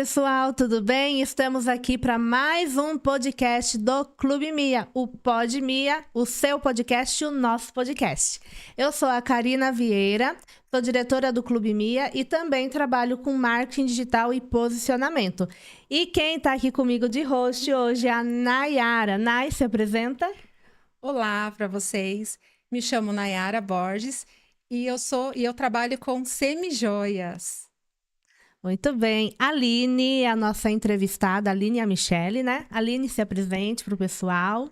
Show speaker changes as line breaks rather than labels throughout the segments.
pessoal, tudo bem? Estamos aqui para mais um podcast do Clube Mia, o Pod Mia, o seu podcast, o nosso podcast. Eu sou a Karina Vieira, sou diretora do Clube Mia e também trabalho com marketing digital e posicionamento. E quem está aqui comigo de host hoje é a Nayara. Nay, se apresenta?
Olá para vocês, me chamo Nayara Borges e eu trabalho com semijoias.
Muito bem. Aline, a nossa entrevistada, Aline e a Michele, né? Aline, se apresente para o pessoal.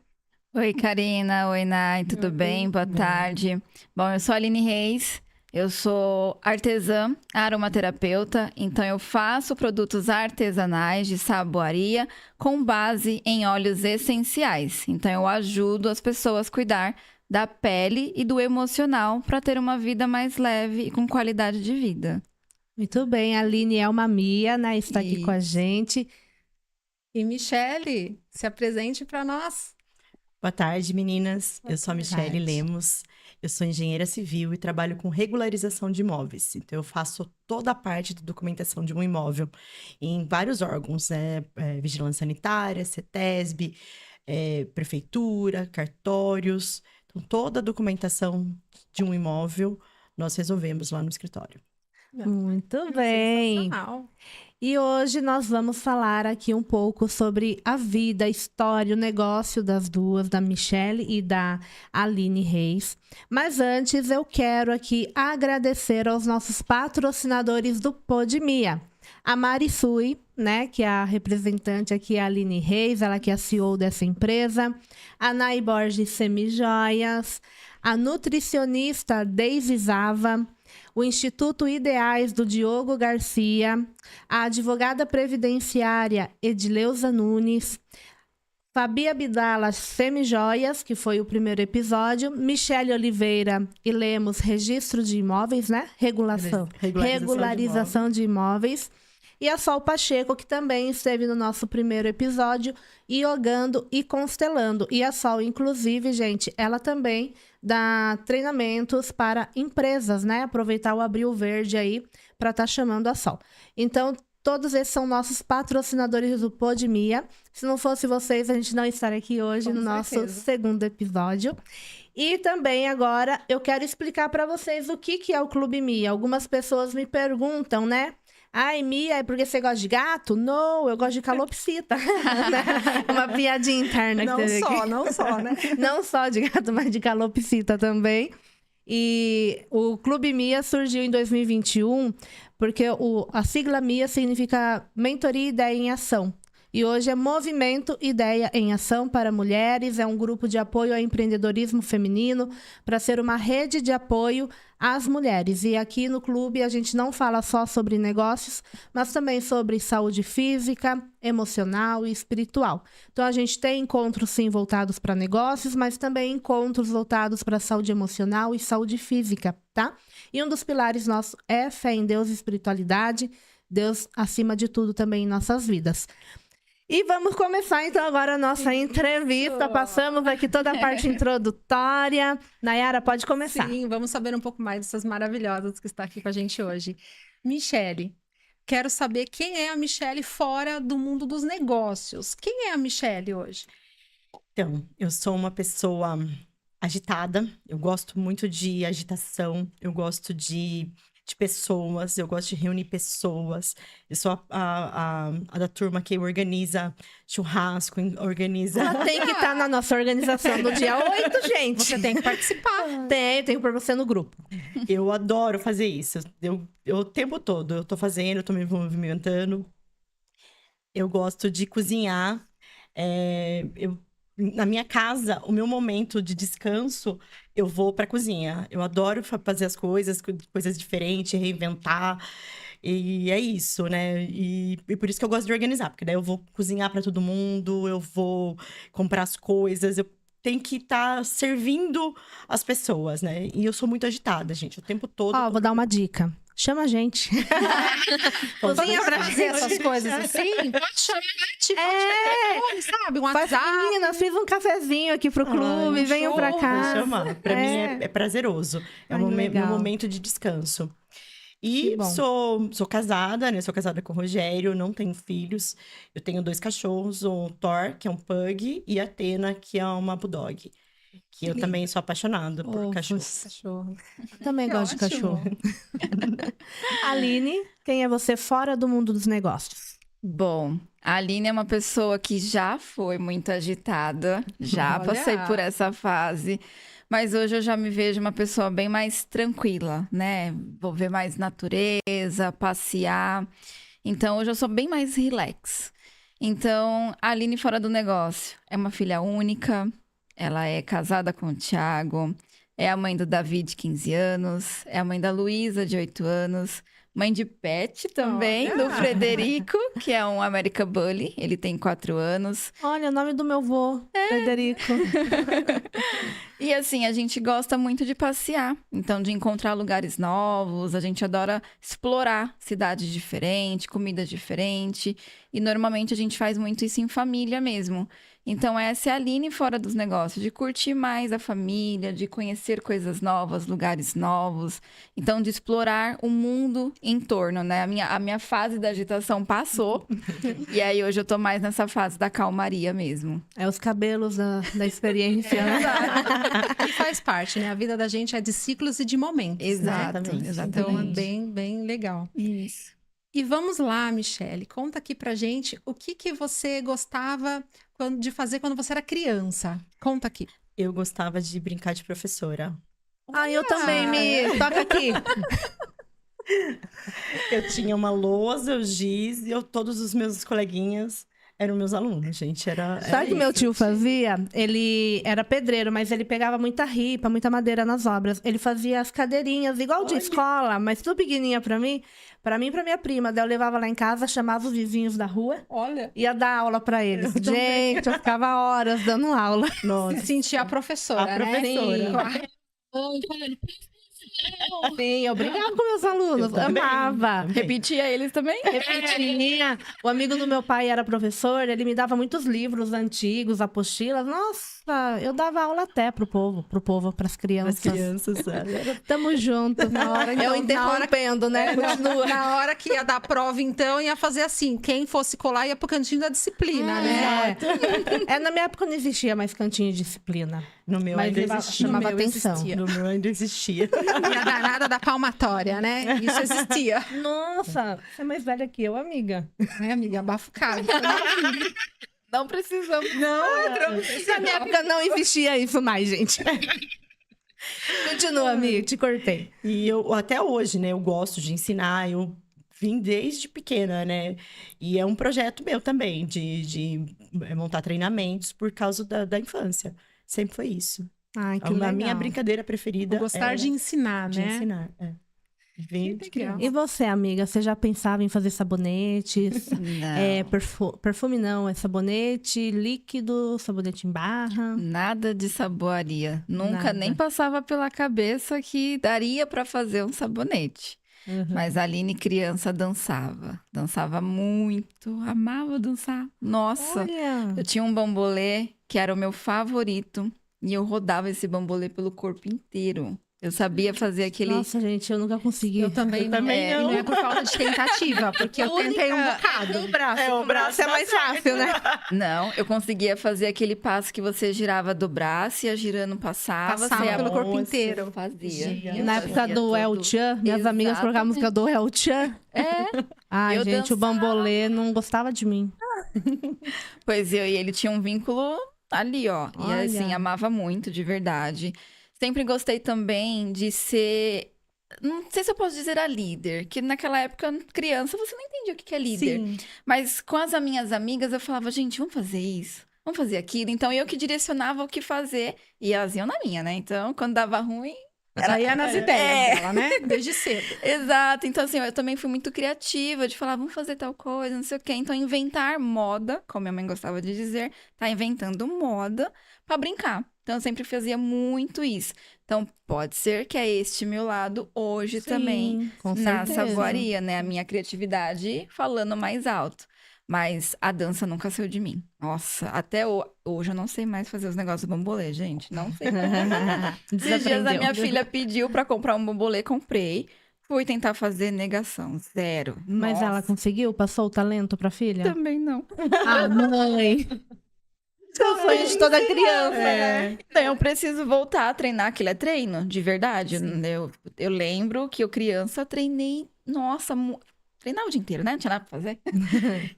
Oi, Karina. Oi, Nay. Tudo bem? Boa tarde. Bom, eu sou a Aline Reis. Eu sou artesã, aromaterapeuta. Então, eu faço produtos artesanais de saboaria com base em óleos essenciais. Então, eu ajudo as pessoas a cuidar da pele e do emocional para ter uma vida mais leve e com qualidade de vida.
Muito bem, a Aline é uma Mia, né? Está aqui com a gente.
E Michele, se apresente para nós.
Boa tarde, meninas. Eu sou a Michele Lemos. Eu sou engenheira civil e trabalho com regularização de imóveis. Então, eu faço toda a parte de documentação de um imóvel em vários órgãos, né? Vigilância sanitária, CETESB, prefeitura, cartórios. Então, toda a documentação de um imóvel nós resolvemos lá no escritório.
Muito bem. E hoje nós vamos falar aqui um pouco sobre a vida, a história, o negócio das duas, da Michele e da Aline Reis. Mas antes eu quero aqui agradecer aos nossos patrocinadores do Pod Mia. A Mari Sui, né, que é a representante aqui, a Aline Reis, ela que é a CEO dessa empresa. A Nay Borges Semijoias, a nutricionista Deise Zava, o Instituto Ideais do Diogo Garcia, a advogada previdenciária Edileuza Nunes, Fabi Abdala Semijoias, que foi o primeiro episódio, Michele Oliveira e Lemos Registro de Imóveis, né? Regularização de imóveis. E a Sol Pacheco, que também esteve no nosso primeiro episódio, iogando e constelando. E a Sol, inclusive, gente, ela também dá treinamentos para empresas, né? Aproveitar o Abril Verde aí para estar chamando a Sol. Então, todos esses são nossos patrocinadores do Pod Mia. Se não fosse vocês, a gente não estaria aqui hoje no nosso segundo episódio. E também agora eu quero explicar para vocês o que é o Clube Mia. Algumas pessoas me perguntam, né? Ai, Mia, é porque você gosta de gato? Não, eu gosto de calopsita. Uma piadinha interna que teve aqui.
Não só, né?
Não só de gato, mas de calopsita também. E o Clube Mia surgiu em 2021 porque a sigla Mia significa Mentoria e Ideia em Ação. E hoje é Movimento Ideia em Ação para Mulheres, é um grupo de apoio ao empreendedorismo feminino para ser uma rede de apoio às mulheres. E aqui no clube a gente não fala só sobre negócios, mas também sobre saúde física, emocional e espiritual. Então a gente tem encontros sim voltados para negócios, mas também encontros voltados para saúde emocional e saúde física, tá? E um dos pilares nossos é fé em Deus e espiritualidade, Deus acima de tudo também em nossas vidas. E vamos começar, então, agora a nossa entrevista. Passamos aqui toda a parte introdutória. Nayara, pode começar.
Sim, vamos saber um pouco mais dessas maravilhosas que está aqui com a gente hoje. Michele, quero saber quem é a Michele fora do mundo dos negócios. Quem é a Michele hoje?
Então, eu sou uma pessoa agitada. Eu gosto muito de agitação. Eu gosto de pessoas, eu gosto de reunir pessoas. Eu sou a da turma que organiza churrasco, organiza...
Ela tem que estar na nossa organização no dia 8, gente.
Você tem que participar.
Tenho que pôr você no grupo.
Eu adoro fazer isso. Eu o tempo todo, eu tô fazendo, eu tô me movimentando. Eu gosto de cozinhar. Na minha casa, o meu momento de descanso, eu vou pra cozinha. Eu adoro fazer as coisas diferentes, reinventar. E é isso, né? E por isso que eu gosto de organizar. Porque daí eu vou cozinhar pra todo mundo, eu vou comprar as coisas. Eu tenho que estar servindo as pessoas, né? E eu sou muito agitada, gente, o tempo todo.
Vou dar uma dica. Chama a gente.
Cozinha pra fazer essas coisas assim? Pode chamar a gente, sabe? Um WhatsApp.
Meninas, fiz um cafezinho aqui pro clube, venham pra cá.
Pra mim é prazeroso. É o meu momento de descanso. E
Que bom.
sou casada, né? Sou casada com o Rogério, não tenho filhos. Eu tenho 2 cachorros, o Thor, que é um pug, e a Atena, que é uma bulldog. Que eu também sou apaixonada por
Fofos.
cachorros.
Cachorro.
Também
Que
gosto de
ótimo.
cachorro. Aline, quem é você fora do mundo dos negócios?
Bom, a Aline é uma pessoa que já foi muito agitada, já
Olha.
passei por essa fase, mas hoje eu já me vejo uma pessoa bem mais tranquila, né? Vou ver mais natureza, passear. Então hoje eu sou bem mais relax. Então, a Aline fora do negócio é uma filha única, ela é casada com o Thiago, é a mãe do Davi de 15 anos, é a mãe da Luísa de 8 anos. Mãe de pet também,
Olha!
do Frederico, que é um American Bully. Ele tem 4 anos.
Olha, o nome do meu vô, Frederico.
E assim, a gente gosta muito de passear. Então, de encontrar lugares novos. A gente adora explorar cidades diferentes, comida diferente. E normalmente a gente faz muito isso em família mesmo. Então, essa é a Aline fora dos negócios. De curtir mais a família, de conhecer coisas novas, lugares novos. Então, de explorar o mundo em torno, né? A minha fase da agitação passou. E aí, hoje eu tô mais nessa fase da calmaria mesmo.
É os cabelos da experiência, né?
E faz parte, né? A vida da gente é de ciclos e de momentos, né?
Exatamente.
Então é bem legal.
Isso.
E vamos lá, Michele, conta aqui pra gente o que você gostava de fazer quando você era criança. Conta aqui.
Eu gostava de brincar de professora.
Ah, eu também, Mi. Toca aqui.
Eu tinha uma lousa, o giz, e todos os meus coleguinhas eram meus alunos, gente.
Sabe o que meu tio fazia? Ele era pedreiro, mas ele pegava muita ripa, muita madeira nas obras. Ele fazia as cadeirinhas igual de escola, mas tudo pequenininha pra mim. Pra mim e pra minha prima. Daí eu levava lá em casa, chamava os vizinhos da rua,
Olha,
ia dar aula pra eles. Gente, eu ficava horas dando aula.
Nossa,
se sentia a professora,
a
né?
professora.
Sim, eu brincava com meus alunos,
Eu também.
amava.
Também.
Repetia eles também?
Repetia. O amigo do meu pai era professor, ele me dava muitos livros antigos, apostilas. Nossa, eu dava aula até pro povo, pras
As
crianças.
crianças,
Tamo junto. Eu interrompendo, né? Continua.
Na hora que ia dar prova, então, ia fazer assim. Quem fosse colar ia pro cantinho da disciplina, né?
Na minha época não existia mais cantinho de disciplina.
No meu
Mas
ainda
ele
existia.
chamava
No meu
atenção.
existia.
No meu ainda existia.
E a danada da palmatória, né? Isso existia.
Nossa, você é mais velha que eu, amiga.
Ai, amiga, abafocada.
Não precisamos.
Na minha época não existia isso mais, gente. Continua, amiga, te cortei.
E eu, até hoje, né, eu gosto de ensinar, eu vim desde pequena, né? E é um projeto meu também, de montar treinamentos por causa da infância. Sempre foi isso.
Ai, que
A
legal.
minha brincadeira preferida
Gostar
era
de ensinar,
de
né?
ensinar. É. Vem
Que
de
legal.
criança.
E você, amiga, você já pensava em fazer sabonetes?
Não.
Perfume não, é sabonete líquido, sabonete em barra.
Nada de saboaria. Nunca
Nada.
nem passava pela cabeça que daria pra fazer um sabonete. Mas a Aline, criança, dançava. Dançava muito. Amava dançar. Nossa.
Olha.
Eu tinha um bambolê que era o meu favorito. E eu rodava esse bambolê pelo corpo inteiro. Eu sabia fazer aquele...
Nossa, gente, eu nunca consegui.
Eu também não.
também
E
não.
não é por falta de tentativa, porque eu tentei um bocado.
O braço.
É, o braço
é
dá
mais
certo.
fácil, né?
Não, eu conseguia fazer aquele passo que você girava do braço, ia girando, passava.
Passava
você
pelo
ia-
corpo
Nossa,
inteiro.
Fazia.
Gente.
Eu
Na
fazia
época do El
todo.
Chan, minhas amigas colocavam a música do El Chan.
É,
Ai,
Eu
gente, o
dançava.
bambolê não gostava de mim.
pois eu e ele tinha um vínculo ali, ó. E
Olha.
assim, amava muito, de verdade. Sempre gostei também de ser... Não sei se eu posso dizer a líder, que naquela época, criança, você não entendia o que é líder.
Sim.
Mas com as minhas amigas, eu falava, gente, vamos fazer isso, vamos fazer aquilo. Então, eu que direcionava o que fazer, e elas iam na minha, né? Então, quando dava ruim...
Ela ia nas ideias dela, né? Desde cedo.
Exato. Então, assim, eu também fui muito criativa, de falar, vamos fazer tal coisa, não sei o quê. Então, inventar moda, como minha mãe gostava de dizer, tá inventando moda pra brincar. Então, eu sempre fazia muito isso. Então, pode ser que é este meu lado hoje também,
com
na
certeza.
saboaria, né? A minha criatividade falando mais alto. Mas a dança nunca saiu de mim. Nossa, até hoje eu não sei mais fazer os negócios do bambolê, gente. Não sei. Esses dias a
Desaprendeu.
minha filha pediu pra comprar um bambolê, comprei. Fui tentar fazer negação, 0.
Mas
Nossa,
ela conseguiu? Passou o talento pra filha?
também não.
Ah, mãe! É o sonho de toda criança.
Então, eu preciso voltar a treinar, aquilo é treino, de verdade. Eu lembro que eu criança treinei, nossa, treinava o dia inteiro, né? Não tinha nada pra fazer.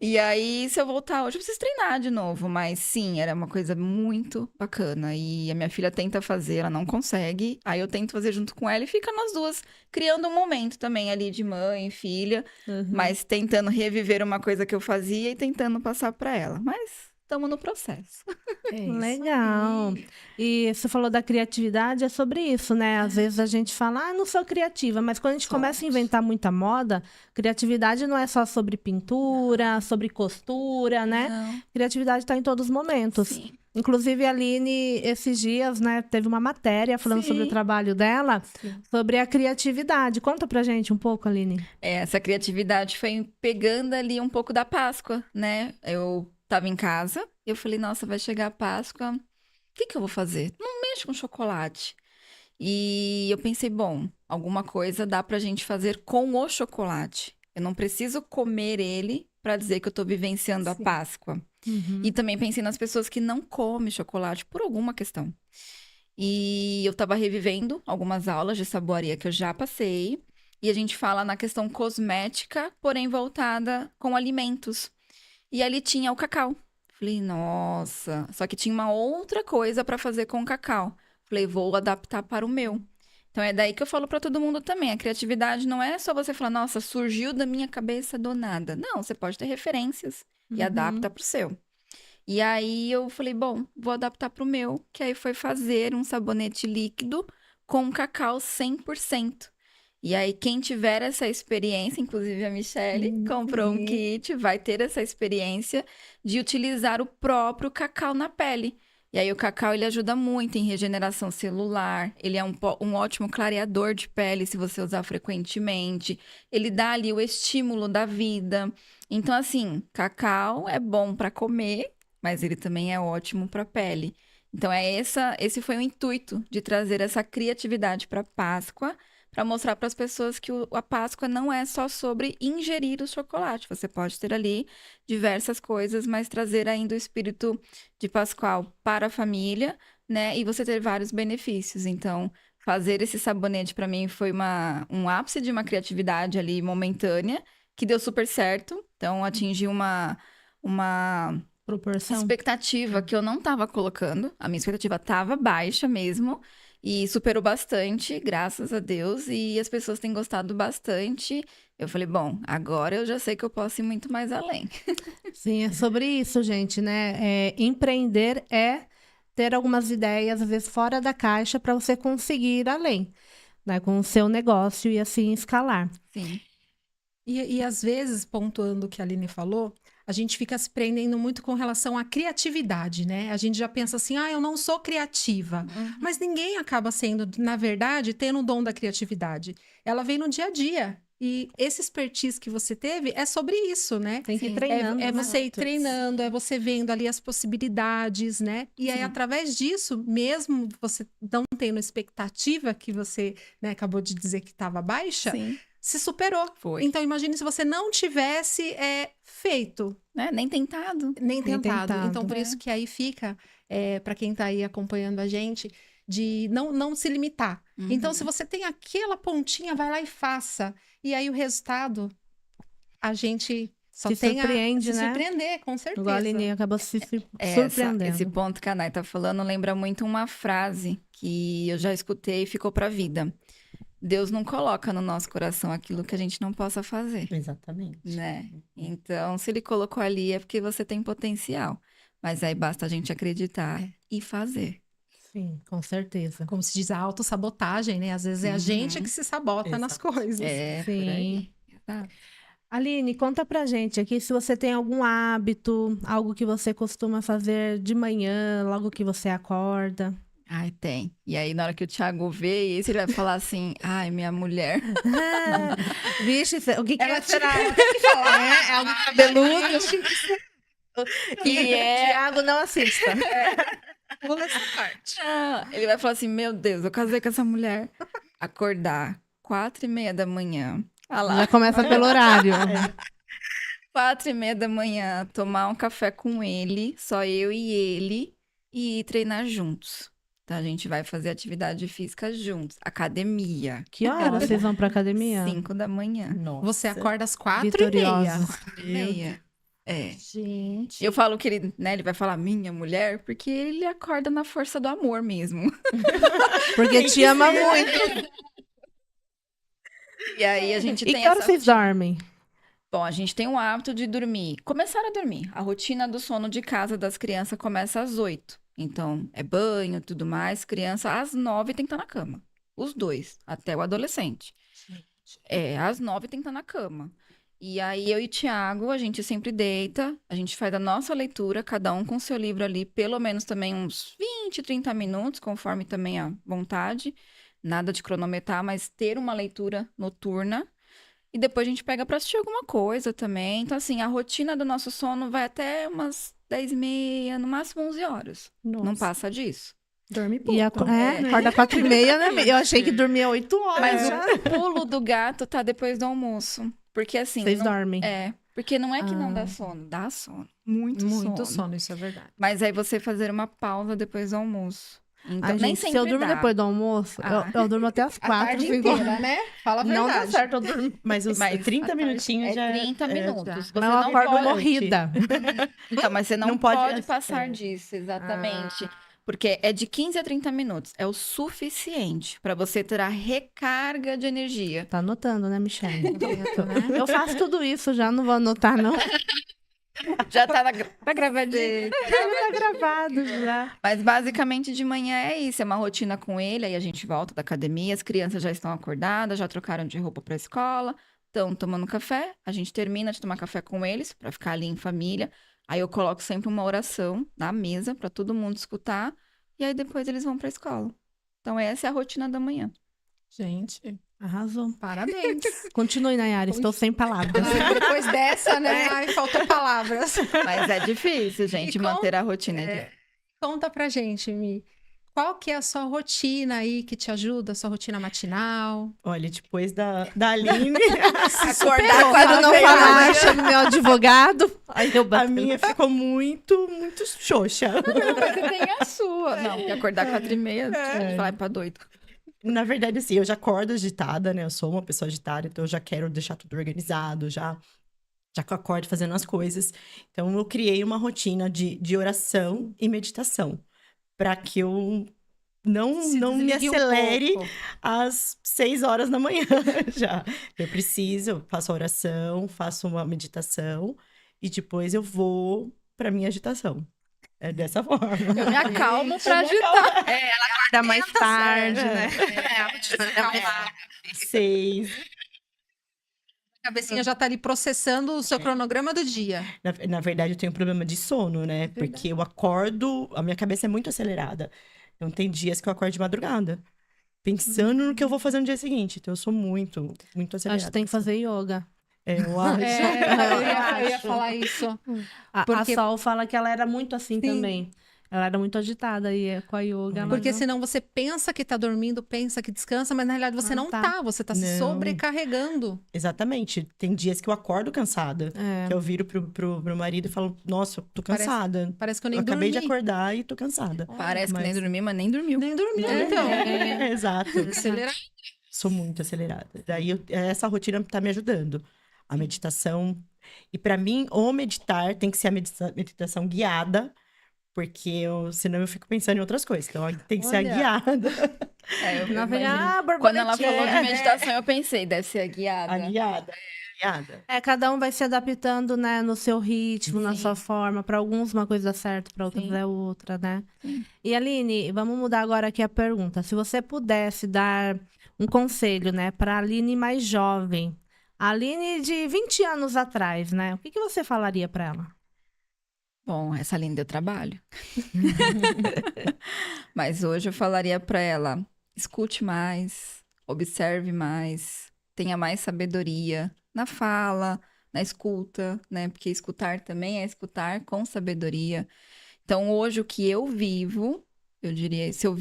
E aí, se eu voltar hoje, eu preciso treinar de novo. Mas sim, era uma coisa muito bacana. E a minha filha tenta fazer, ela não consegue. Aí eu tento fazer junto com ela e fica nós duas, criando um momento também ali de mãe, filha. Mas tentando reviver uma coisa que eu fazia e tentando passar pra ela. Mas estamos no processo.
É isso
Legal.
aí.
E você falou da criatividade, é sobre isso, né? Às vezes a gente fala, não sou criativa, mas quando a gente começa a inventar muita moda, criatividade não é só sobre pintura, sobre costura, né?
Não.
Criatividade está em todos os momentos.
Sim.
Inclusive, a Aline, esses dias, né, teve uma matéria falando
Sim.
sobre o trabalho dela, sobre a criatividade. Conta pra gente um pouco, Aline.
Essa criatividade foi pegando ali um pouco da Páscoa, né? Eu tava em casa, eu falei, nossa, vai chegar a Páscoa, o que eu vou fazer? Não mexo com chocolate. E eu pensei, bom, alguma coisa dá pra gente fazer com o chocolate. Eu não preciso comer ele pra dizer que eu tô vivenciando a Páscoa. E também pensei nas pessoas que não comem chocolate por alguma questão. E eu tava revivendo algumas aulas de saboaria que eu já passei. E a gente fala na questão cosmética, porém voltada com alimentos. E ali tinha o cacau. Falei, nossa. Só que tinha uma outra coisa pra fazer com o cacau. Falei, vou adaptar para o meu. Então é daí que eu falo pra todo mundo também. A criatividade não é só você falar, nossa, surgiu da minha cabeça do nada. Não, você pode ter referências e adapta pro seu. E aí eu falei, bom, vou adaptar pro meu, que aí foi fazer um sabonete líquido com cacau 100%. E aí quem tiver essa experiência, inclusive a Michelle, comprou um kit, vai ter essa experiência de utilizar o próprio cacau na pele. E aí o cacau, ele ajuda muito em regeneração celular, ele é um ótimo clareador de pele se você usar frequentemente, ele dá ali o estímulo da vida. Então, assim, cacau é bom para comer, mas ele também é ótimo para pele. Então, esse foi o intuito de trazer essa criatividade para Páscoa, para mostrar para as pessoas que a Páscoa não é só sobre ingerir o chocolate. Você pode ter ali diversas coisas, mas trazer ainda o espírito de Pascoal para a família, né? E você ter vários benefícios. Então, fazer esse sabonete para mim foi um ápice de uma criatividade ali momentânea, que deu super certo. Então, atingi uma
Proporção.
expectativa que eu não estava colocando. A minha expectativa estava baixa mesmo. E superou bastante, graças a Deus. E as pessoas têm gostado bastante. Eu falei, bom, agora eu já sei que eu posso ir muito mais além.
Sim, é sobre isso, gente, né? Empreender é ter algumas ideias, às vezes, fora da caixa para você conseguir ir além, né? Com o seu negócio e assim escalar.
Sim.
E às vezes, pontuando o que a Aline falou, a gente fica se prendendo muito com relação à criatividade, né? A gente já pensa assim, eu não sou criativa. Mas ninguém acaba sendo, na verdade, tendo o dom da criatividade. Ela vem no dia a dia. E esse expertise que você teve é sobre isso, né?
Tem que ir
Sim.
treinando.
É
né?
você ir treinando, é você vendo ali as possibilidades, né? E aí,
Sim.
através disso, mesmo você não tendo expectativa, que você, né, acabou de dizer que estava baixa,
Sim.
se superou.
Foi.
Então, imagine se você não tivesse feito,
Né? Nem tentado.
nem tentado.
tentado.
Então, por isso que aí fica, para quem está aí acompanhando a gente, de não se limitar. Então, se você tem aquela pontinha, vai lá e faça. E aí, o resultado, a gente só
Se
tem
surpreende,
a se
né?
surpreender, com certeza.
Igual a Aline acabou se
Esse
surpreendendo.
ponto que a Nay tá falando lembra muito uma frase que eu já escutei e ficou pra vida. Deus não coloca no nosso coração aquilo que a gente não possa fazer,
Exatamente.
né? Então, se ele colocou ali é porque você tem potencial. Mas aí basta a gente acreditar e fazer.
Sim, com certeza.
Como se diz, a autossabotagem, né? Às vezes é a gente que se sabota nas
Exato.
coisas.
É, por
Sim.
aí. Exato.
Aline, conta pra gente aqui se você tem algum hábito, algo que você costuma fazer de manhã, logo que você acorda.
Ai, tem. E aí, na hora que o Thiago vê isso, ele vai falar assim, ai, minha mulher.
Vixe, o que
Ela
será?
tem que falar.
É algo cabeludo.
Que é...
Thiago, não assista.
Pula essa parte.
Ele vai falar assim, meu Deus, eu casei com essa mulher. Acordar, 4h30 da manhã. Ah lá.
Já começa pelo horário.
4h30 da manhã, tomar um café com ele, só eu e ele, e ir treinar juntos. Então, a gente vai fazer atividade física juntos. Academia.
Que horas vocês vão pra academia?
5 da manhã.
Nossa.
Você acorda às 4h30.
Vitoriosos.
4h30. É.
Gente.
Eu falo que ele, né, ele vai falar minha mulher, porque ele acorda na força do amor mesmo.
Porque te ama muito.
E aí a gente
E
tem
que horas
essa...
vocês dormem?
Bom, a gente tem o hábito de dormir. Começar a dormir. A rotina do sono de casa das crianças começa às 8. Então, é banho, tudo mais. Criança, às 9 tem que estar na cama. Os dois, até o adolescente. Às 9 tem que estar na cama. E aí, eu e o Thiago, a gente sempre deita, a gente faz a nossa leitura, cada um com seu livro ali, pelo menos também uns 20, 30 minutos, conforme também a vontade. Nada de cronometrar, mas ter uma leitura noturna. E depois a gente pega pra assistir alguma coisa também. Então, assim, a rotina do nosso sono vai até umas 10h30, no máximo 11 horas.
Nossa.
Não passa disso.
Dorme pouco.
E acorda 4h30, né? Eu achei que dormia 8 horas.
Mas o pulo do gato tá depois do almoço. Porque assim...
Vocês
não...
dormem.
Porque não é que não dá sono. Dá sono. Muito sono.
Isso é verdade.
Mas aí você fazer uma pausa depois do almoço. Então,
Ai,
nem
gente,
sempre
se eu durmo
dá.
depois do almoço, eu durmo até as 4.
né? Fala a
Não
verdade.
dá certo eu dormir.
Mas os
Mas
30 minutinhos já...
30 minutos.
já.
Você
Mas eu
não
acordo
pode...
morrida.
Então, mas você não,
Não pode-
pode passar disso, exatamente. Porque é de 15 a 30 minutos. É o suficiente para você ter a recarga de energia.
Tá anotando, né, Michelle? Eu faço tudo isso já, não vou anotar, não.
Já tá gravadinho.
Tá gravado já.
Mas basicamente de manhã é isso, é uma rotina com ele, aí a gente volta da academia, as crianças já estão acordadas, já trocaram de roupa para a escola, estão tomando café, a gente termina de tomar café com eles para ficar ali em família. Aí eu coloco sempre uma oração na mesa para todo mundo escutar e aí depois eles vão para a escola. Então essa é a rotina da manhã.
Gente,
Arrasou.
parabéns.
Continue, Nayara, estou sem palavras.
Depois dessa, né? Ai, faltou palavras.
Mas é difícil, gente,
E
manter a rotina.
Conta pra gente, Mi. Qual que é a sua rotina aí que te ajuda? A sua rotina matinal?
Olha, depois da Aline,
Acordar quando não falar, chamo meu advogado. Aí eu
a
bato.
minha ficou muito xoxa.
Não, mas você tem a sua. Não, porque acordar 4h30, vai pra doido.
Na verdade, assim, eu já acordo agitada, né? Eu sou uma pessoa agitada, então eu já quero deixar tudo organizado, já que eu acordo fazendo as coisas. Então, eu criei uma rotina de oração e meditação, para que eu não me
desligue um
acelere
pouco.
às 6 horas da manhã já. Eu faço a oração, faço uma meditação e depois eu vou para minha agitação. É dessa forma.
Eu me acalmo pra agitar.
Acorda mais tarde, né?
A
6.
cabecinha já tá ali processando o seu cronograma do dia.
Na verdade, eu tenho um problema de sono, né? Porque eu acordo, a minha cabeça é muito acelerada. Então, tem dias que eu acordo de madrugada, pensando no que eu vou fazer no dia seguinte. Então, eu sou muito acelerada.
Acho que tem que fazer yoga.
Eu acho.
Eu ia falar isso.
A
Porque-
Sol fala que ela era muito assim
Sim.
também. Ela era muito agitada e com a yoga. ela
Porque
não-
senão você pensa que tá dormindo, pensa que descansa, mas na realidade você
Não
não
tá.
tá. Você tá se
Não.
sobrecarregando.
Exatamente. Tem dias que eu acordo cansada.
É.
Que eu viro pro marido e falo, nossa, eu tô cansada.
Parece que eu nem
Eu acabei
dormi.
de acordar e tô cansada.
Parece que nem
Mas-
dormiu, mas nem dormiu.
Nem dormi, então.
Exato.
Acelerar.
Sou muito acelerada. Daí, essa rotina tá me ajudando. A meditação. E pra mim, o meditar tem que ser a meditação guiada, porque senão eu fico pensando em outras coisas. Então, tem que ser a
Olha.
guiada.
Na verdade,
Imagino. Quando ela falou de meditação, eu pensei, deve ser a guiada.
A guiada. Guiada.
cada um vai se adaptando, né, no seu ritmo, na sua forma. Para alguns uma coisa dá certo, para outros é outra, né? E Aline, vamos mudar agora aqui a pergunta. Se você pudesse dar um conselho, né, para a Aline mais jovem, a Aline de 20 anos atrás, né? O que você falaria para ela?
Bom, essa linda deu trabalho. Mas hoje eu falaria pra ela, escute mais, observe mais, tenha mais sabedoria na fala, na escuta, né? Porque escutar também é escutar com sabedoria. Então, hoje o que eu vivo, eu diria, se eu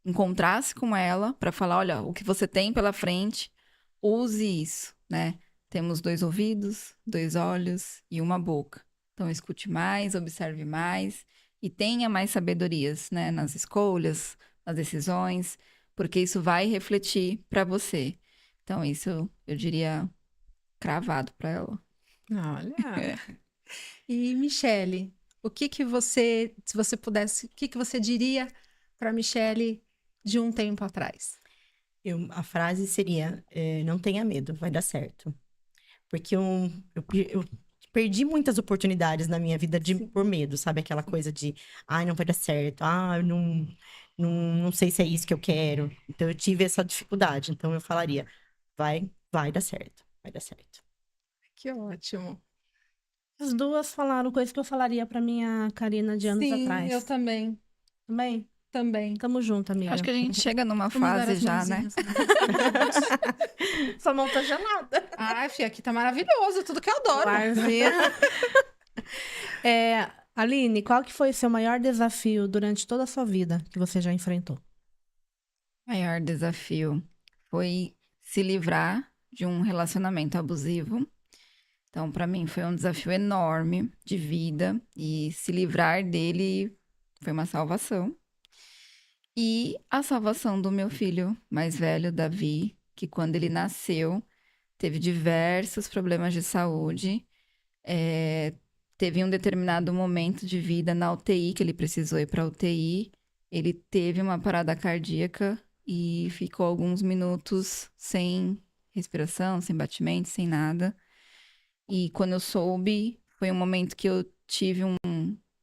encontrasse com ela pra falar, olha, o que você tem pela frente, use isso, né? Temos 2 ouvidos, 2 olhos e uma boca. Então, escute mais, observe mais e tenha mais sabedorias, né? Nas escolhas, nas decisões, porque isso vai refletir para você. Então, isso eu diria cravado para ela.
Olha. E, Michele, o que que você, se você pudesse, o que que você diria para Michele de um tempo atrás?
A frase seria, não tenha medo, vai dar certo. Porque eu perdi muitas oportunidades na minha vida por medo, sabe? Aquela coisa de, ai, não vai dar certo, não sei se é isso que eu quero. Então, eu tive essa dificuldade. Então, eu falaria, vai dar certo, vai dar certo.
Que ótimo.
As duas falaram coisas que eu falaria pra minha Karina de anos atrás.
Eu também.
Também?
Também.
Tamo junto, amiga.
Acho que a gente chega numa
Vamos dar
fase
as
já, né?
mãozinhas.
Sua mão tá gelada.
Ai, filha, aqui tá maravilhoso, tudo que eu adoro.
Várzea. Aline, qual que foi o seu maior desafio durante toda a sua vida que você já enfrentou?
Maior desafio foi se livrar de um relacionamento abusivo. Então, para mim, foi um desafio enorme de vida e se livrar dele foi uma salvação. E a salvação do meu filho mais velho, Davi, que quando ele nasceu, teve diversos problemas de saúde. Teve um determinado momento de vida na UTI, que ele precisou ir para UTI. Ele teve uma parada cardíaca e ficou alguns minutos sem respiração, sem batimento, sem nada. E quando eu soube, foi um momento que eu tive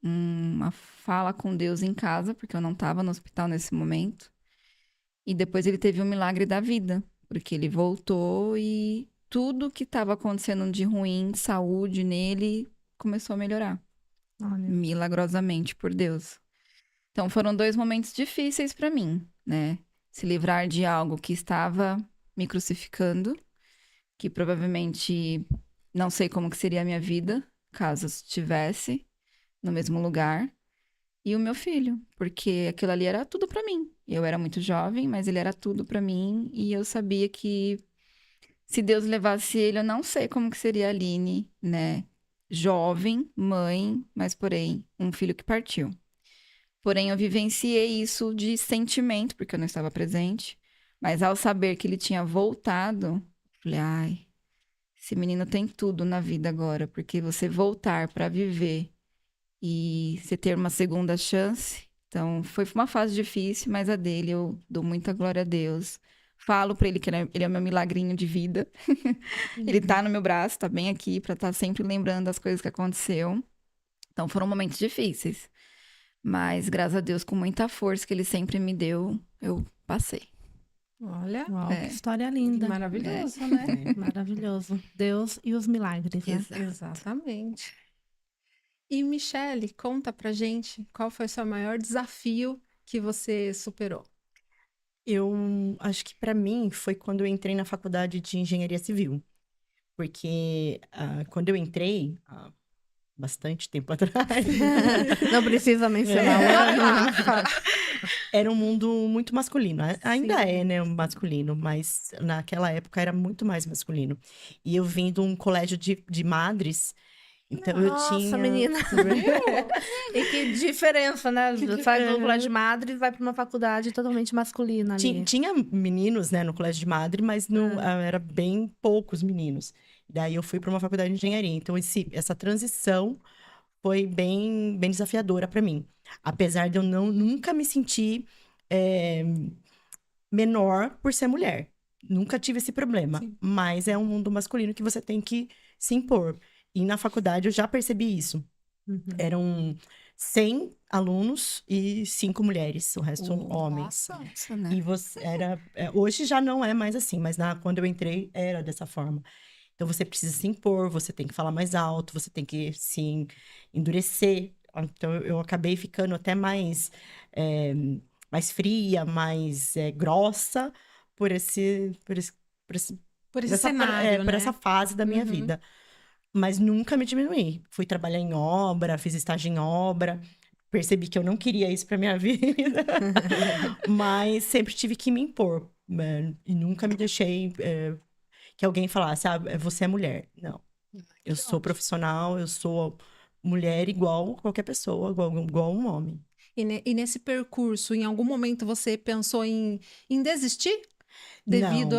uma fala com Deus em casa, porque eu não estava no hospital nesse momento. E depois ele teve um milagre da vida, porque ele voltou e tudo que estava acontecendo de ruim, de saúde nele, começou a melhorar.
Olha.
Milagrosamente, por Deus. Então, foram 2 momentos difíceis para mim, né? Se livrar de algo que estava me crucificando, que provavelmente não sei como que seria a minha vida, caso estivesse no mesmo lugar. E o meu filho, porque aquilo ali era tudo para mim. Eu era muito jovem, mas ele era tudo para mim. E eu sabia que se Deus levasse ele, eu não sei como que seria a Aline, né? Jovem, mãe, mas porém, um filho que partiu. Porém, eu vivenciei isso de sentimento, porque eu não estava presente. Mas ao saber que ele tinha voltado, falei, ai, esse menino tem tudo na vida agora, porque você voltar para viver e você ter uma segunda chance. Então, foi uma fase difícil, mas a dele eu dou muita glória a Deus. Falo pra ele que ele é meu milagrinho de vida. Ele tá no meu braço, tá bem aqui, pra estar sempre lembrando das coisas que aconteceu. Então, foram momentos difíceis. Mas, graças a Deus, com muita força que ele sempre me deu, eu passei.
Olha,
Uau, que história linda.
maravilhoso, né?
Maravilhoso. Deus e os milagres, né?
Exato.
Exatamente. E, Michele, conta pra gente qual foi o seu maior desafio que você superou.
Eu acho que para mim foi quando eu entrei na faculdade de engenharia civil. Porque quando eu entrei, há bastante tempo atrás,
Não precisa mencionar o ano.
era um mundo muito masculino. Ainda é, né, masculino, mas naquela época era muito mais masculino. E eu vim de um colégio de madres, então eu
Nossa,
tinha...
menina. E que diferença, né? Sai do colégio de madre e vai para uma faculdade totalmente masculina ali.
Tinha meninos, né, no colégio de madre, mas era bem poucos meninos. Daí eu fui para uma faculdade de engenharia. Então, essa transição foi bem desafiadora para mim. Apesar de eu nunca me sentir menor por ser mulher. Nunca tive esse problema.
Sim.
Mas é um mundo masculino que você tem que se impor. E na faculdade eu já percebi isso.
Uhum.
Eram 100 alunos e 5 mulheres, o resto homens.
Nossa.
Né?
E você hoje já não é mais assim, mas quando eu entrei era dessa forma. Então você precisa se impor, você tem que falar mais alto, você tem que se endurecer. Então eu acabei ficando até mais fria, mais grossa por esse
cenário,
por
né?
essa fase da minha
Uhum.
vida. Mas nunca me diminuí. Fui trabalhar em obra, fiz estágio em obra. Percebi que eu não queria isso pra minha vida. Mas sempre tive que me impor. E nunca me deixei que alguém falasse, você é mulher. Não. Eu sou profissional, eu sou mulher igual qualquer pessoa, igual um homem.
E nesse percurso, em algum momento você pensou em desistir? Devido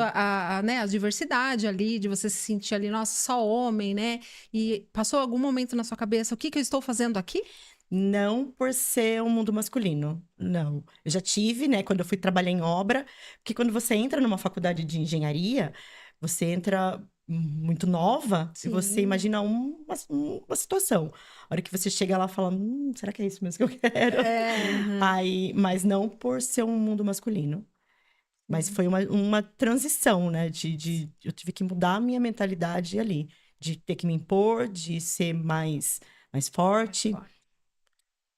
né, à diversidade ali, de você se sentir ali, nossa, só homem, né? E passou algum momento na sua cabeça, o que eu estou fazendo aqui?
Não por ser um mundo masculino, não. Eu já tive, né, quando eu fui trabalhar em obra, porque quando você entra numa faculdade de engenharia, você entra muito nova e você imagina uma situação. A hora que você chega lá e fala, será que é isso mesmo que eu quero? Aí, mas não por ser um mundo masculino. Mas foi uma transição, né? Eu tive que mudar a minha mentalidade ali. De ter que me impor, de ser mais forte.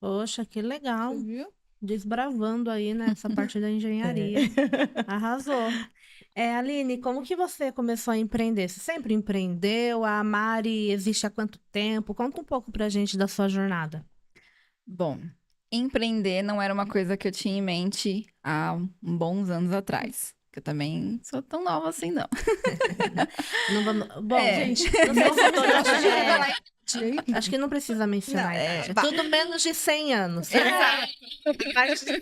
Poxa, que legal.
Você viu?
Desbravando aí nessa parte da engenharia. Arrasou. Aline, como que você começou a empreender? Você sempre empreendeu? A Mari existe há quanto tempo? Conta um pouco pra gente da sua jornada.
Bom, empreender não era uma coisa que eu tinha em mente há bons anos atrás. Que eu também sou tão nova assim, não.
Bom, gente, não sei se todos acho que não precisa mencionar.
Não,
a idade. É tudo menos de 100 anos. Mais de 100.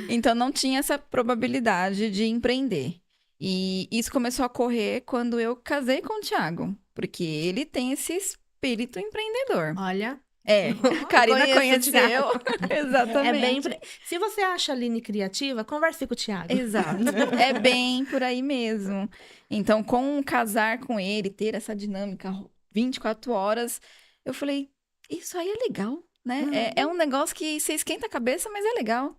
Então, não tinha essa probabilidade de empreender. E isso começou a ocorrer quando eu casei com o Thiago. Porque ele tem esse espírito empreendedor.
Olha.
A Karina
Conheço o
conheceu. Exatamente.
Se você acha a Aline criativa, converse com o Thiago.
Exato. É bem por aí mesmo. Então, com casar com ele, ter essa dinâmica 24 horas, eu falei, isso aí é legal, né? É um negócio que você esquenta a cabeça, mas é legal.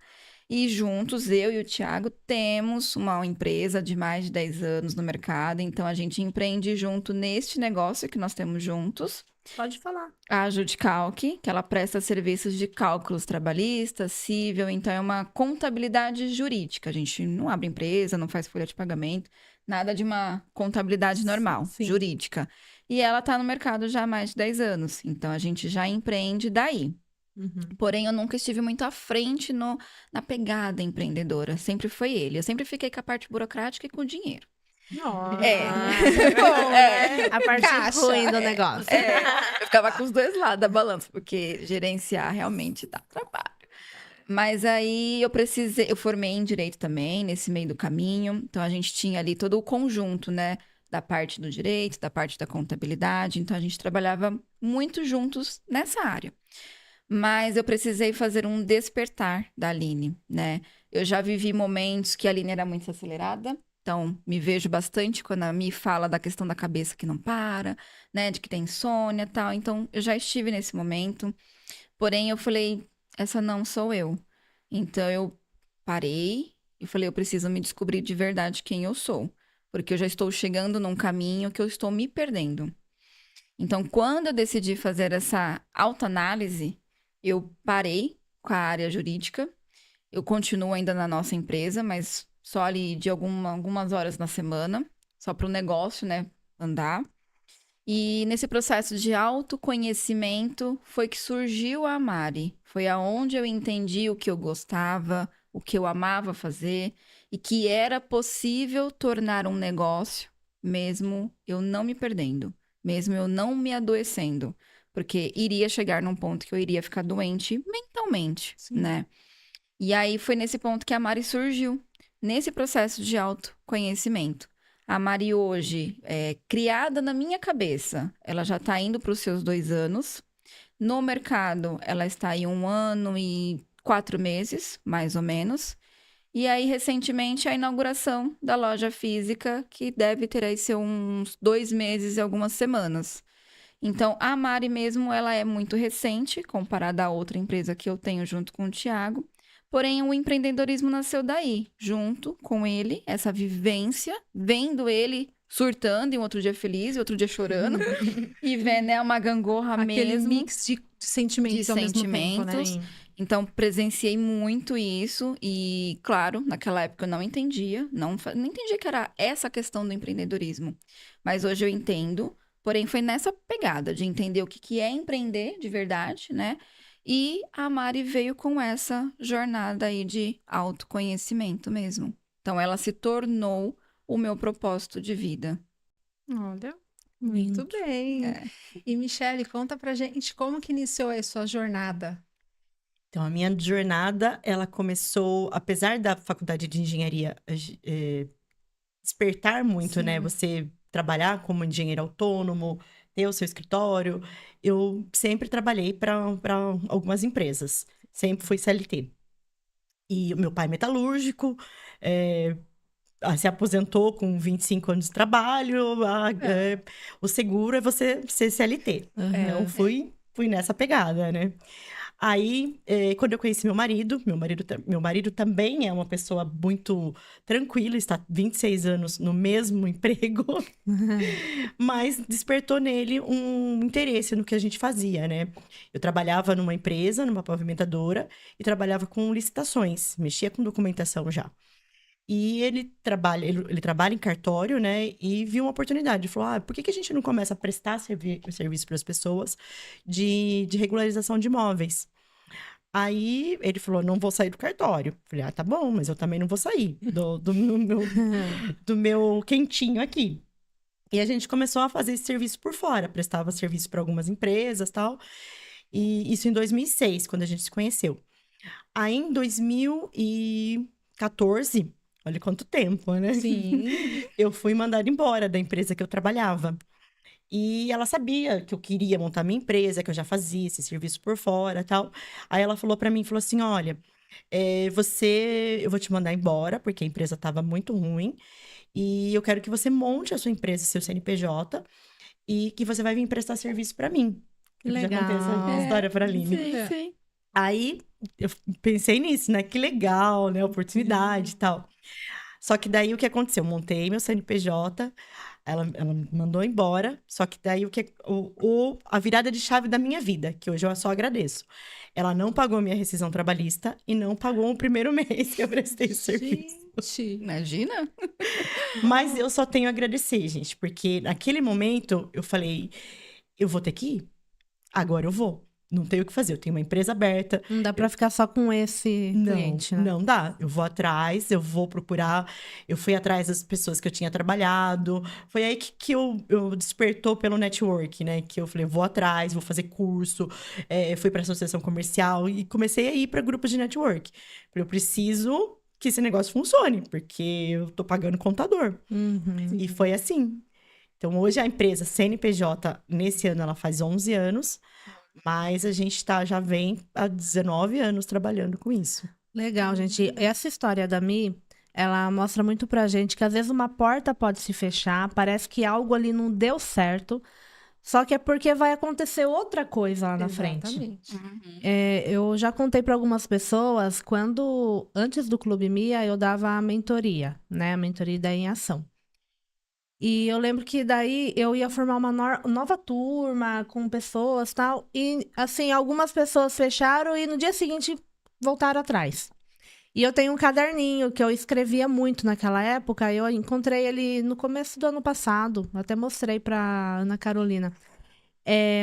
E juntos, eu e o Thiago, temos uma empresa de mais de 10 anos no mercado. Então, a gente empreende junto neste negócio que nós temos juntos.
Pode falar.
A Judicalc, que ela presta serviços de cálculos trabalhistas, cível, então é uma contabilidade jurídica. A gente não abre empresa, não faz folha de pagamento, nada de uma contabilidade normal, jurídica. E ela está no mercado já há mais de 10 anos, então a gente já empreende daí. Porém, eu nunca estive muito à frente na pegada empreendedora, sempre foi ele. Eu sempre fiquei com a parte burocrática e com o dinheiro.
A parte ruim do negócio.
Eu ficava com os dois lados da balança, porque gerenciar realmente dá trabalho. Mas aí eu formei em direito também, nesse meio do caminho. Então, a gente tinha ali todo o conjunto, né? Da parte do direito, da parte da contabilidade. Então, a gente trabalhava muito juntos nessa área. Mas eu precisei fazer um despertar da Aline, né? Eu já vivi momentos que a Aline era muito acelerada. Então, me vejo bastante quando ela me fala da questão da cabeça que não para, né? De que tem insônia e tal. Então, eu já estive nesse momento. Porém, eu falei, essa não sou eu. Então, eu parei e falei, eu preciso me descobrir de verdade quem eu sou. Porque eu já estou chegando num caminho que eu estou me perdendo. Então, quando eu decidi fazer essa autoanálise, eu parei com a área jurídica. Eu continuo ainda na nossa empresa, mas só ali de algumas horas na semana, só para o negócio, né, andar. E nesse processo de autoconhecimento foi que surgiu a Mari. Foi aonde eu entendi o que eu gostava, o que eu amava fazer e que era possível tornar um negócio, mesmo eu não me perdendo, mesmo eu não me adoecendo, porque iria chegar num ponto que eu iria ficar doente mentalmente, né? E aí foi nesse ponto que a Mari surgiu. Nesse processo de autoconhecimento. A Mari hoje é criada na minha cabeça. Ela já está indo para os seus 2 anos. No mercado, ela está aí 1 ano e 4 meses, mais ou menos. E aí, recentemente, a inauguração da loja física, que deve ter aí ser uns 2 meses e algumas semanas. Então, a Mari mesmo, ela é muito recente, comparada a outra empresa que eu tenho junto com o Thiago. Porém, o empreendedorismo nasceu daí, junto com ele, essa vivência, vendo ele surtando e um outro dia feliz e outro dia chorando. E vendo, né, uma gangorra
Aquele
mesmo.
mix de sentimentos ao mesmo tempo, né?
Então, presenciei muito isso e, claro, naquela época eu não entendia, não entendia que era essa questão do empreendedorismo. Mas hoje eu entendo, porém foi nessa pegada de entender o que é empreender de verdade, né? E a Mari veio com essa jornada aí de autoconhecimento mesmo. Então, ela se tornou o meu propósito de vida.
Olha, muito bem. E, Michele, conta pra gente como que iniciou a sua jornada.
Então, a minha jornada, ela começou, apesar da faculdade de engenharia despertar muito, né?
Sim.
Você trabalhar como engenheiro autônomo, ter o seu escritório. Eu sempre trabalhei para algumas empresas. Sempre fui CLT. E o meu pai é metalúrgico, se aposentou com 25 anos de trabalho. O seguro é você ser CLT. Então, fui nessa pegada, né? Aí, quando eu conheci meu marido também é uma pessoa muito tranquila, está 26 anos no mesmo emprego, mas despertou nele um interesse no que a gente fazia, né? Eu trabalhava numa empresa, numa pavimentadora, e trabalhava com licitações, mexia com documentação já. E ele trabalha em cartório, né? E viu uma oportunidade. Falou: por que a gente não começa a prestar serviço para as pessoas de regularização de imóveis? Aí ele falou: não vou sair do cartório. Falei: tá bom, mas eu também não vou sair do meu quentinho aqui. E a gente começou a fazer esse serviço por fora, prestava serviço para algumas empresas e tal. E isso em 2006, quando a gente se conheceu. Aí em 2014, olha quanto tempo, né?
Sim.
Eu fui mandada embora da empresa que eu trabalhava. E ela sabia que eu queria montar minha empresa, que eu já fazia esse serviço por fora e tal. Aí ela falou pra mim, falou assim: olha, eu vou te mandar embora, porque a empresa tava muito ruim. E eu quero que você monte a sua empresa, seu CNPJ, e que você vai vir prestar serviço pra mim. Eu já contei essa história pra Aline.
Sim.
Aí eu pensei nisso, né? Que legal, né? Oportunidade e tal. Só que daí o que aconteceu? Eu montei meu CNPJ, ela me mandou embora. Só que daí a virada de chave da minha vida, que hoje eu só agradeço. Ela não pagou minha rescisão trabalhista e não pagou o primeiro mês que eu prestei o serviço.
Gente.
Imagina?
Mas eu só tenho a agradecer, gente, porque naquele momento eu falei: eu vou ter que ir. Agora eu vou. Não tenho o que fazer. Eu tenho uma empresa aberta.
Não dá pra ficar só com esse cliente, né?
Não dá. Eu vou atrás, eu vou procurar. Eu fui atrás das pessoas que eu tinha trabalhado. Foi aí que eu despertou pelo network, né? Que eu falei: vou atrás, vou fazer curso. Fui pra associação comercial e comecei a ir para grupos de network. Falei: eu preciso que esse negócio funcione, porque eu tô pagando contador. E foi assim. Então, hoje a empresa CNPJ, nesse ano, ela faz 11 anos. Mas a gente já vem há 19 anos trabalhando com isso.
Legal, gente. Essa história da Mi, ela mostra muito pra gente que às vezes uma porta pode se fechar, parece que algo ali não deu certo, só que é porque vai acontecer outra coisa lá na frente.
Exatamente.
Eu já contei para algumas pessoas, antes do Clube Mia, eu dava a mentoria, né? A mentoria da em ação. E eu lembro que daí eu ia formar uma nova turma com pessoas e tal. E, assim, algumas pessoas fecharam e no dia seguinte voltaram atrás. E eu tenho um caderninho que eu escrevia muito naquela época. Eu encontrei ele no começo do ano passado. Até mostrei pra Ana Carolina.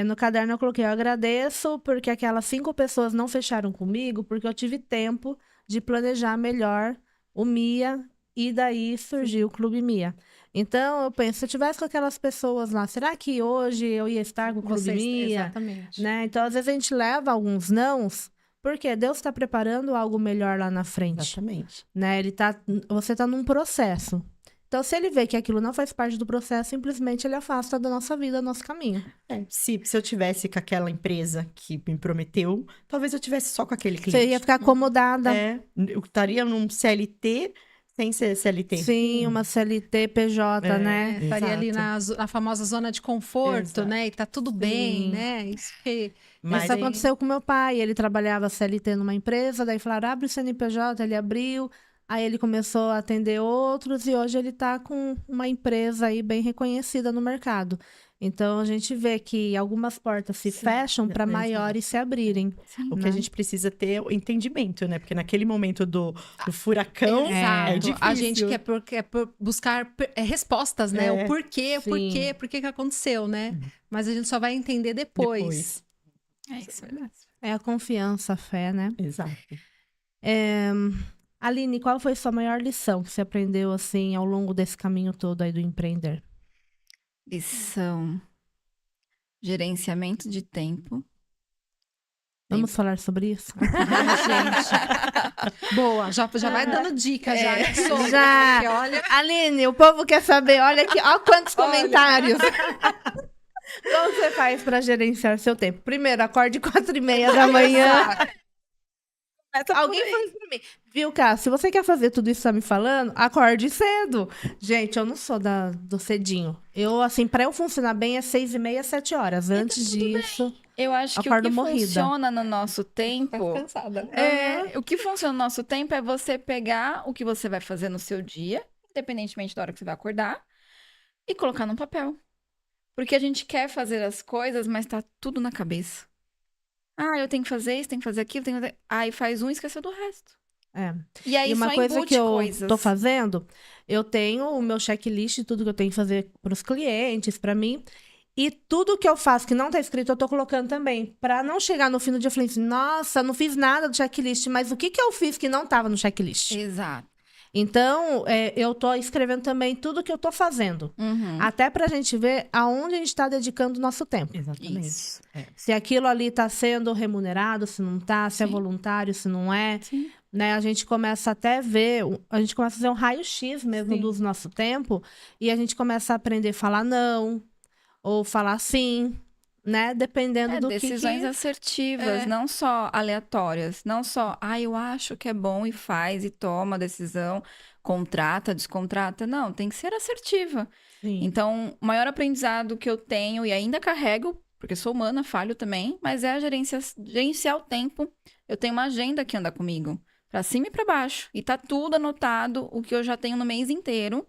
No caderno eu coloquei: eu agradeço porque aquelas 5 pessoas não fecharam comigo, porque eu tive tempo de planejar melhor o Mia. E daí surgiu o Clube Mia. Então, eu penso, se eu tivesse com aquelas pessoas lá, será que hoje eu ia estar com o Clube Mia?
Exatamente.
Né? Então, às vezes a gente leva alguns nãos, porque Deus está preparando algo melhor lá na frente.
Exatamente.
Né? Você está num processo. Então, se ele vê que aquilo não faz parte do processo, simplesmente ele afasta da nossa vida, do nosso caminho.
Se eu tivesse com aquela empresa que me prometeu, talvez eu tivesse só com aquele cliente.
Você ia ficar acomodada.
Eu estaria num CLT sem ser CLT.
Sim, uma CLT, PJ, né?
Estaria ali
Exato.
na famosa zona de conforto,
Exato.
né? E tá tudo bem,
Sim.
né? Isso que...
Isso aconteceu com meu pai. Ele trabalhava CLT numa empresa, daí falaram: abre o CNPJ, ele abriu. Aí ele começou a atender outros e hoje ele tá com uma empresa aí bem reconhecida no mercado. Então, a gente vê que algumas portas se fecham para maiores se abrirem.
O que a gente precisa ter é o entendimento, né? Porque naquele momento do furacão, é difícil.
A gente quer buscar respostas, né? O porquê,
sim.
por que aconteceu, né? Mas a gente só vai entender depois.
É isso mesmo.
É a confiança, a fé, né?
Exato.
Aline, qual foi sua maior lição que você aprendeu, assim, ao longo desse caminho todo aí do empreender?
Lição. Gerenciamento de tempo.
Vamos falar sobre isso?
Gente. Boa, já vai dando dica já. né? Sobre,
Já.
porque olha,
Aline, o povo quer saber. Olha aqui, ó quantos comentários. Como você faz pra gerenciar seu tempo? Primeiro, acorde 4h30 da manhã. Alguém faz pra mim. Viu, Cássio? Se você quer fazer tudo isso que tá me falando, acorde cedo. Gente, eu não sou do cedinho. Eu, assim, pra eu funcionar bem é 6h30, 7h. Antes disso...
Eu acho que o
Acordo
que
morrida.
funciona no nosso tempo...
cansada.
O que funciona no nosso tempo é você pegar o que você vai fazer no seu dia, independentemente da hora que você vai acordar, e colocar no papel. Porque a gente quer fazer as coisas, mas tá tudo na cabeça. Ah, eu tenho que fazer isso, tenho que fazer aquilo, tenho que fazer... Aí faz um e esqueceu do resto.
É.
E aí
E uma
só
coisa
embute
que eu
coisas.
tô fazendo, eu tenho o meu checklist, tudo que eu tenho que fazer pros clientes, pra mim. E tudo que eu faço que não tá escrito, eu tô colocando também. Pra não chegar no fim do dia e falar assim, nossa, não fiz nada do checklist, mas o que eu fiz que não tava no checklist?
Exato.
Então, eu tô escrevendo também tudo que eu tô fazendo.
Uhum.
Até pra gente ver aonde a gente tá dedicando o nosso tempo.
Exatamente.
Isso.
Se aquilo ali tá sendo remunerado, se não tá, se é
Sim.
voluntário, se não é.
Sim.
Né, a gente começa até a ver, a gente começa a fazer um raio-x mesmo
Sim.
do nosso tempo, e a gente começa a aprender a falar não, ou falar sim, né? Dependendo do
Decisões
que...
assertivas, não só aleatórias. Não só, eu acho que é bom e faz e toma a decisão, contrata, descontrata. Não, tem que ser assertiva.
Sim.
Então, o maior aprendizado que eu tenho e ainda carrego, porque sou humana, falho também, mas é a gerenciar o tempo. Eu tenho uma agenda que anda comigo, pra cima e pra baixo. E tá tudo anotado, o que eu já tenho no mês inteiro.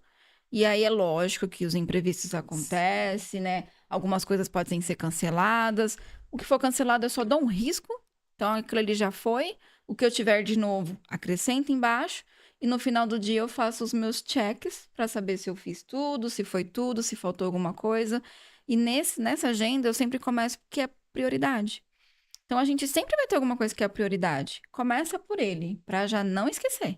E aí é lógico que os imprevistos acontecem, né? Algumas coisas podem ser canceladas. O que for cancelado eu só dou um risco. Então aquilo ali já foi. O que eu tiver de novo, acrescento embaixo. E no final do dia eu faço os meus checks para saber se eu fiz tudo, se foi tudo, se faltou alguma coisa. E nessa agenda eu sempre começo porque é prioridade. Então a gente sempre vai ter alguma coisa que é prioridade. Começa por ele, para já não esquecer.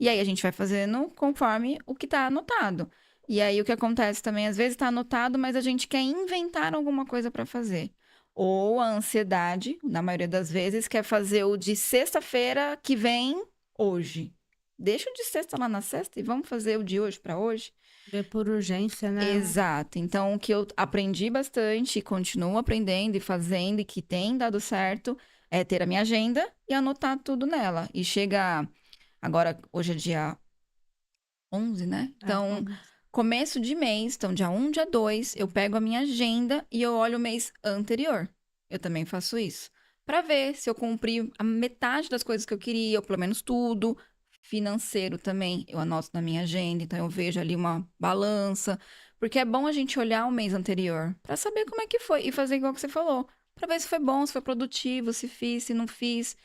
E aí a gente vai fazendo conforme o que tá anotado. E aí o que acontece também, às vezes tá anotado, mas a gente quer inventar alguma coisa para fazer. Ou a ansiedade, na maioria das vezes, quer fazer o de sexta-feira que vem hoje. Deixa o de sexta lá na sexta e vamos fazer o de hoje para hoje.
É por urgência, né?
Exato. Então, o que eu aprendi bastante e continuo aprendendo e fazendo e que tem dado certo é ter a minha agenda e anotar tudo nela. E chega... Agora, hoje é dia 11, né? Então, começo de mês, então dia 1, dia 2, eu pego a minha agenda e eu olho o mês anterior. Eu também faço isso. Pra ver se eu cumpri a metade das coisas que eu queria, ou pelo menos tudo. Financeiro também, eu anoto na minha agenda, então eu vejo ali uma balança. Porque é bom a gente olhar o mês anterior pra saber como é que foi e fazer igual que você falou. Pra ver se foi bom, se foi produtivo, se fiz, se não fiz.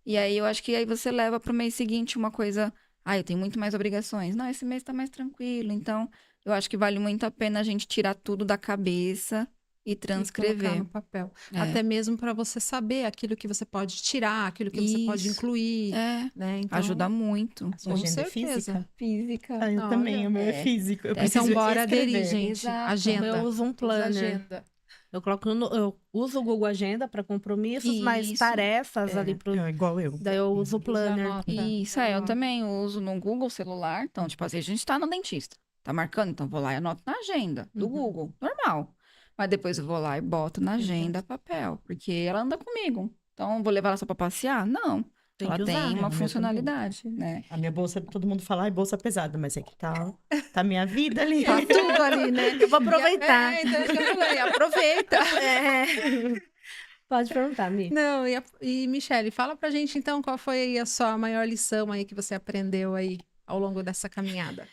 E aí eu acho que aí você leva pro mês seguinte uma coisa... eu tenho muito mais obrigações. Não, esse mês tá mais tranquilo. Então, eu acho que vale muito a pena a gente tirar tudo da cabeça e
E colocar
transcrever.
no papel.
É.
Até mesmo para você saber aquilo que você pode tirar, aquilo que você pode
Isso.
incluir,
É,
né? Então,
ajuda muito.
A sua
Com
agenda é
certeza.
física?
Física.
Eu
Olha,
também, o meu é
é.
físico. Eu
Então,
Então,
preciso
bora aderir,
escrever.
gente.
Exato.
Agenda.
Eu uso um planner.
Agenda.
Eu uso o Google Agenda para compromissos, mas
Isso.
tarefas ali pro...
Igual eu.
Daí eu uso o planner.
anota.
Isso, eu também uso no Google celular. Então, tipo assim, a gente tá no dentista. Tá marcando? Então, vou lá e anoto na agenda do Google. Normal. Mas depois eu vou lá e boto na agenda papel. Porque ela anda comigo. Então, vou levar ela só pra passear? Não.
Tem
Ela
que usar,
tem
né?
uma
O meu
funcionalidade, né?
A minha bolsa, todo mundo fala, bolsa pesada, mas é que tá a minha vida ali.
Tá tudo ali, né?
Eu vou aproveitar.
Então, isso que eu falei, aproveita.
Pode perguntar, Mi.
Não, e Michele, fala pra gente então qual foi aí a sua maior lição aí que você aprendeu aí ao longo dessa caminhada.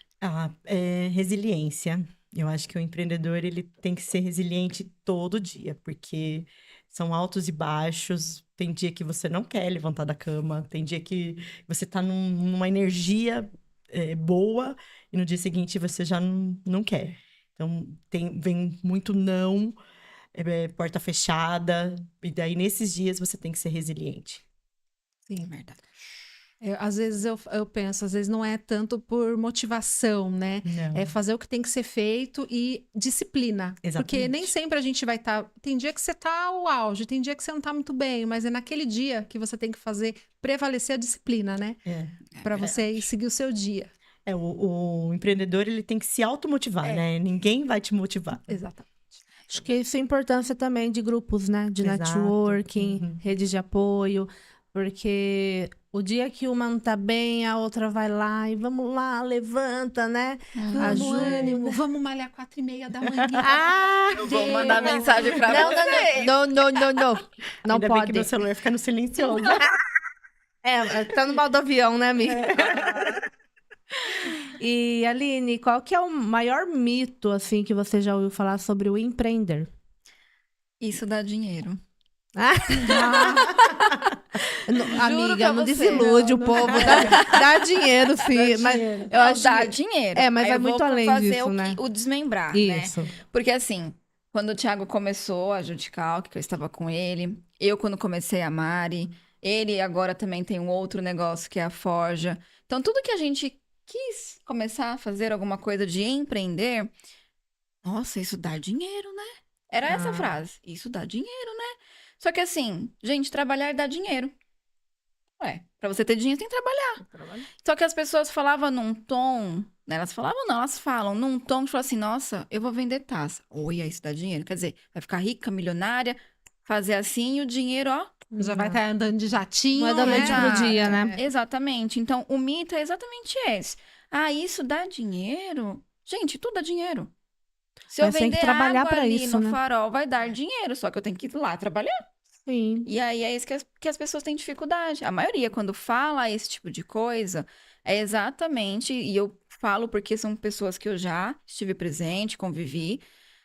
Resiliência. Eu acho que o empreendedor, ele tem que ser resiliente todo dia, porque são altos e baixos. Tem dia que você não quer levantar da cama, tem dia que você tá numa energia boa e no dia seguinte você já não quer. Então, vem muito não, porta fechada, e daí nesses dias você tem que ser resiliente.
Sim,
Verdade.
Às vezes eu penso, às vezes não é tanto por motivação, né?
Não.
É fazer o que tem que ser feito e disciplina. Porque
Exatamente.
nem sempre a gente vai estar... Tem dia que você tá ao auge, tem dia que você não tá muito bem, mas é naquele dia que você tem que fazer prevalecer a disciplina, né? Para você ir seguir o seu dia.
O empreendedor, ele tem que se automotivar, né? Ninguém vai te motivar.
Exatamente.
Acho que isso é a importância também de grupos, né? De
Exato.
networking, redes de apoio. Porque o dia que uma não tá bem, a outra vai lá e vamos lá, levanta, né?
Vamos,
Ajuda.
ânimo, vamos malhar 4h30 da manhã.
Ah!
Eu vou mandar mensagem pra você.
Não. Não
Ainda bem
pode.
que meu celular fica no silencioso.
Tá no modo avião, né, amiga? E, Aline, qual que é o maior mito, assim, que você já ouviu falar sobre o empreender?
Isso dá dinheiro.
Amiga,
pra
não
você.
desilude o povo. Dá dinheiro, sim. Mas eu acho
Dá
que...
dinheiro.
É, mas
Aí
vai
eu vou
muito além
fazer
disso, né?
o desmembrar, né?
Isso.
Porque assim, quando o Thiago começou a Judical, que eu estava com ele, eu quando comecei a Mari, ele agora também tem um outro negócio que é a Forja. Então, tudo que a gente quis começar a fazer alguma coisa de empreender, nossa, isso dá dinheiro, né? Era essa a frase. Isso dá dinheiro, né? Só que assim, gente, trabalhar dá dinheiro. Ué, pra você ter dinheiro tem que trabalhar. Só que as pessoas falavam num tom, né? Elas falavam não, elas falam num tom que fala assim, nossa, eu vou vender taça. Olha, isso dá dinheiro. Quer dizer, vai ficar rica, milionária, fazer assim e o dinheiro, ó.
Já vai estar andando de jatinho,
Não é da noite pro
Exato.
dia, né?
Exatamente. Então, o mito é exatamente esse. Ah, isso dá dinheiro? Gente, tudo dá dinheiro. Se eu
Mas tem que
vender
trabalhar
água
pra
ali
isso,
no
né?
farol, vai dar dinheiro. Só que eu tenho que ir lá trabalhar.
Sim.
E aí é isso que as pessoas têm dificuldade. A maioria, quando fala esse tipo de coisa, é exatamente... E eu falo porque são pessoas que eu já estive presente, convivi.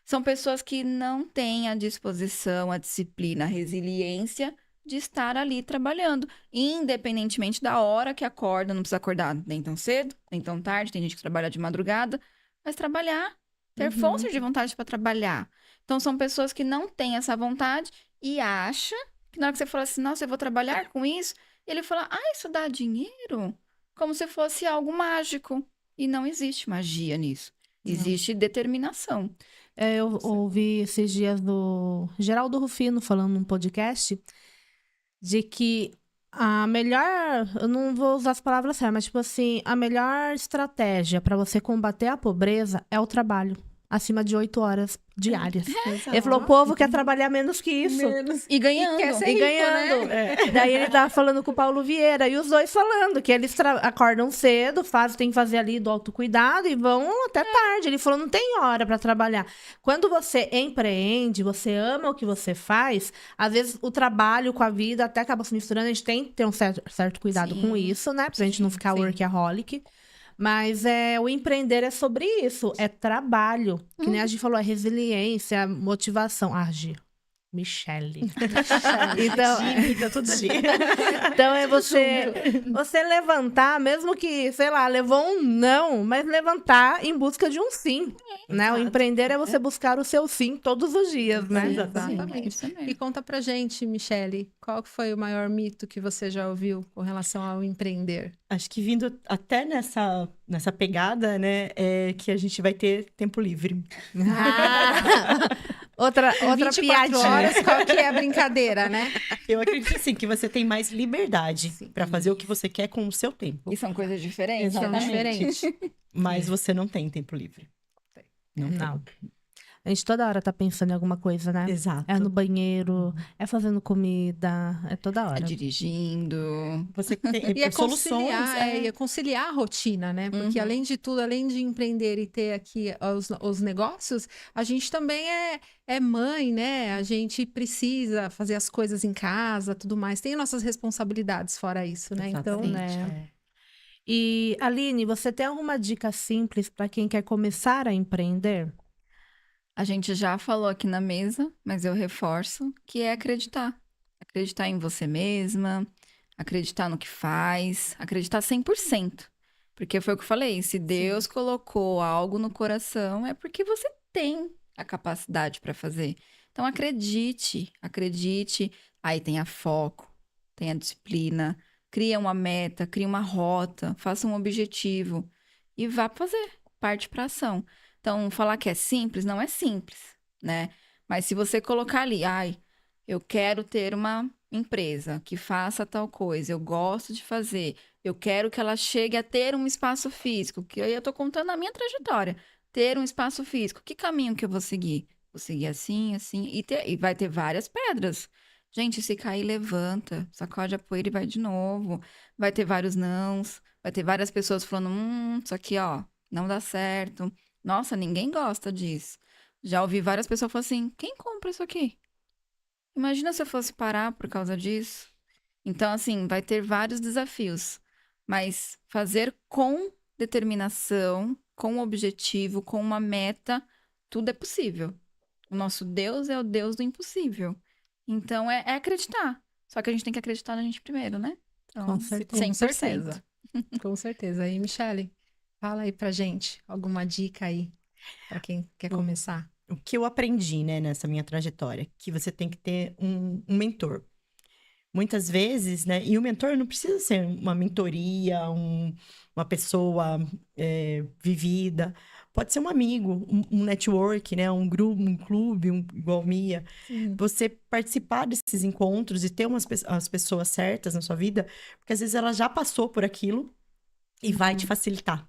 São pessoas que não têm a disposição, a disciplina, a resiliência de estar ali trabalhando. Independentemente da hora que acorda, não precisa acordar nem tão cedo, nem tão tarde. Tem gente que trabalha de madrugada. Mas trabalhar, ter força de vontade para trabalhar. Então, são pessoas que não têm essa vontade e acham que na hora que você fala assim, nossa, eu vou trabalhar com isso, ele fala, isso dá dinheiro? Como se fosse algo mágico. E não existe magia nisso. Existe determinação.
Eu ouvi esses dias do Geraldo Rufino falando num podcast de que a melhor, eu não vou usar as palavras certas, mas tipo assim, a melhor estratégia para você combater a pobreza é o trabalho. Acima de 8 horas diárias. Ele falou, o povo quer trabalhar menos que isso.
E ganhando.
quer ser
E
rico,
ganhando.
né?
Daí ele tava falando com o Paulo Vieira, e os dois falando que eles acordam cedo, tem que fazer ali do autocuidado e vão até tarde. Ele falou, não tem hora pra trabalhar. Quando você empreende, você ama o que você faz, às vezes o trabalho com a vida até acaba se misturando, a gente tem que ter um certo cuidado com isso, né? Pra gente não ficar workaholic. Mas o empreender é sobre isso, é trabalho. Que nem a gente falou, é resiliência, motivação. Michele. Então,
Tímida, todo dia.
então é você levantar, mesmo que, sei lá, levou um não, mas levantar em busca de um sim. Né? O empreender é você buscar o seu sim todos os dias, né?
Sim,
Exatamente.
isso mesmo.
E conta pra gente, Michele, qual que foi o maior mito que você já ouviu com relação ao empreender?
Acho que vindo até nessa pegada, né, é que a gente vai ter tempo livre.
Outra
24
piadinha.
horas, qual que é a brincadeira, né?
Eu acredito, assim, que você tem mais liberdade para fazer o que você quer com o seu tempo.
E são coisas diferentes,
São
né?
diferentes.
Mas você não tem tempo livre.
Não. A gente toda hora tá pensando em alguma coisa, né?
Exato.
É no banheiro, é fazendo comida, é toda hora.
É dirigindo.
Você tem
E é
soluções.
conciliar a rotina, né? Porque além de tudo, além de empreender e ter aqui os negócios, a gente também é mãe, né? A gente precisa fazer as coisas em casa, tudo mais. Tem nossas responsabilidades fora isso, né? Então,
né? E, Aline, você tem alguma dica simples para quem quer começar a empreender?
A gente já falou aqui na mesa, mas eu reforço, que é acreditar. Acreditar em você mesma, acreditar no que faz, acreditar 100%. Porque foi o que eu falei, se Deus colocou algo no coração, é porque você tem a capacidade para fazer. Então, acredite. Aí tenha foco, tenha disciplina, cria uma meta, cria uma rota, faça um objetivo e vá fazer, parte para ação. Então, falar que é simples, não é simples, né? Mas se você colocar ali, eu quero ter uma empresa que faça tal coisa, eu gosto de fazer, eu quero que ela chegue a ter um espaço físico, que aí eu tô contando a minha trajetória, ter um espaço físico, que caminho que eu vou seguir? Vou seguir assim, assim, e vai ter várias pedras. Gente, se cair, levanta, sacode a poeira e vai de novo. Vai ter vários nãos, vai ter várias pessoas falando, isso aqui, ó, não dá certo. Nossa, ninguém gosta disso. Já ouvi várias pessoas falando assim, quem compra isso aqui? Imagina se eu fosse parar por causa disso. Então, assim, vai ter vários desafios. Mas fazer com determinação, com objetivo, com uma meta, tudo é possível. O nosso Deus é o Deus do impossível. Então, é acreditar. Só que a gente tem que acreditar na gente primeiro, né? Então,
Com certeza.
100%.
Com certeza. Aí, Michele, fala aí pra gente alguma dica aí pra quem quer começar.
O que eu aprendi, né, nessa minha trajetória, que você tem que ter um mentor. Muitas vezes, né, e o mentor não precisa ser uma mentoria, uma pessoa vivida, pode ser um amigo, um network, né, um grupo, um clube, igual Mia.
Sim.
Você participar desses encontros e ter as pessoas certas na sua vida, porque às vezes ela já passou por aquilo e vai te facilitar.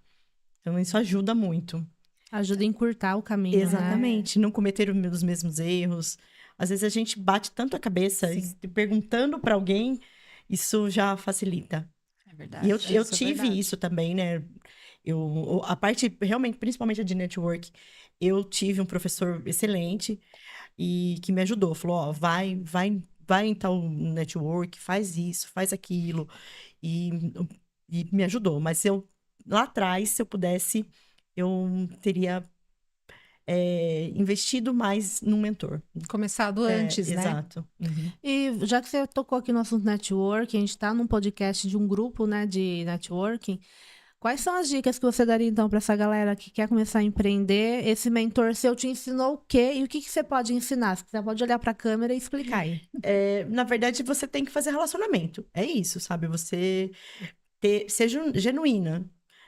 Então, isso ajuda muito.
Ajuda a encurtar o caminho, né?
Exatamente, não cometer os mesmos erros. Às vezes a gente bate tanto a cabeça e perguntando para alguém, isso já facilita.
É verdade.
E eu
isso é
tive
verdade.
isso também, né? A parte, realmente, principalmente a de network, eu tive um professor excelente e que me ajudou. Falou, ó, vai em tal network, faz isso, faz aquilo. E me ajudou. Mas lá atrás, se eu pudesse, eu teria investido mais num mentor.
Começado antes, né?
Exato. Uhum.
E já que você tocou aqui no assunto networking, a gente está num podcast de um grupo, né, de networking. Quais são as dicas que você daria, então, para essa galera que quer começar a empreender? Esse mentor seu te ensinou o quê? E o que você pode ensinar? Você pode olhar para a câmera e explicar aí.
Na verdade, você tem que fazer relacionamento. É isso, sabe? Você ser genuína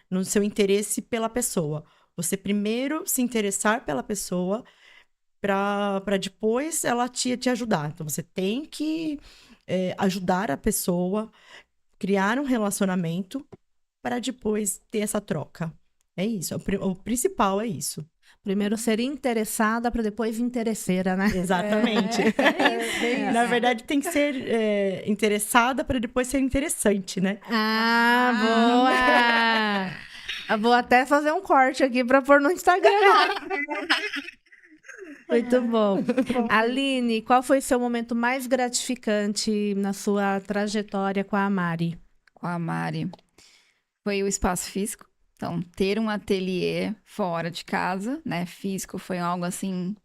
no seu interesse pela pessoa. Você primeiro se interessar pela pessoa para depois ela te ajudar. Então, você tem que ajudar a pessoa, criar um relacionamento para depois ter essa troca. É isso. O principal é isso.
Primeiro ser interessada para depois interesseira, né?
Exatamente. Na verdade, tem que ser interessada para depois ser interessante, né?
Ah, boa! Eu vou até fazer um corte aqui para pôr no Instagram. Muito bom. Aline, qual foi seu momento mais gratificante na sua trajetória com a Mari?
Com a Mari. Foi o espaço físico. Então, ter um ateliê fora de casa, né, físico, foi algo assim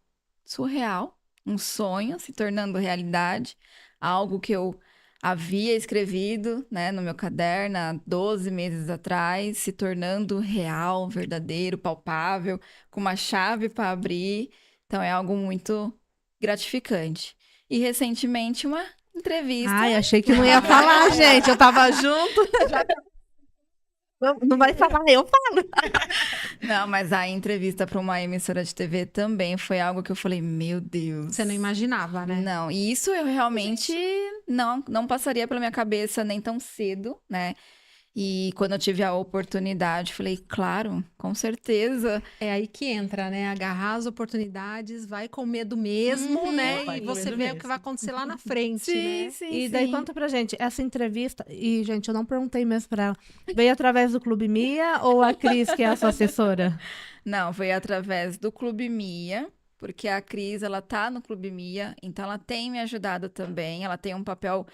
surreal, um sonho se tornando realidade, algo que eu havia escrevido, né, no meu caderno há 12 meses atrás, se tornando real, verdadeiro, palpável, com uma chave para abrir. Então, é algo muito gratificante. E recentemente, uma entrevista.
Ai, achei que não ia falar, gente. Eu tava junto. Não vai falar, eu falo.
Não, mas a entrevista para uma emissora de TV também foi algo que eu falei, meu Deus.
Você não imaginava, né?
Não, e isso eu realmente não passaria pela minha cabeça nem tão cedo, né? E quando eu tive a oportunidade, falei, claro, com certeza.
É aí que entra, né? Agarrar as oportunidades, vai com medo mesmo, né?
Vai
E
com
você
medo
vê o
mesmo.
que vai acontecer lá na frente, né?
sim,
E daí conta pra gente, essa entrevista, e gente, eu não perguntei mesmo pra ela, veio através do Clube Mia ou a Cris, que é a sua assessora?
Não, foi através do Clube Mia, porque a Cris, ela tá no Clube Mia, então ela tem me ajudado também, ela tem um papel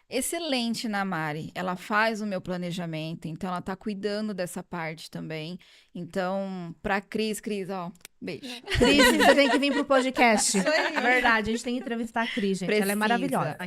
excelente na Mari. Ela faz o meu planejamento, então ela tá cuidando dessa parte também. Então, pra Cris, ó, beijo.
Cris, você tem que vir pro podcast. É verdade, a gente tem que entrevistar a Cris, gente. Ela é maravilhosa.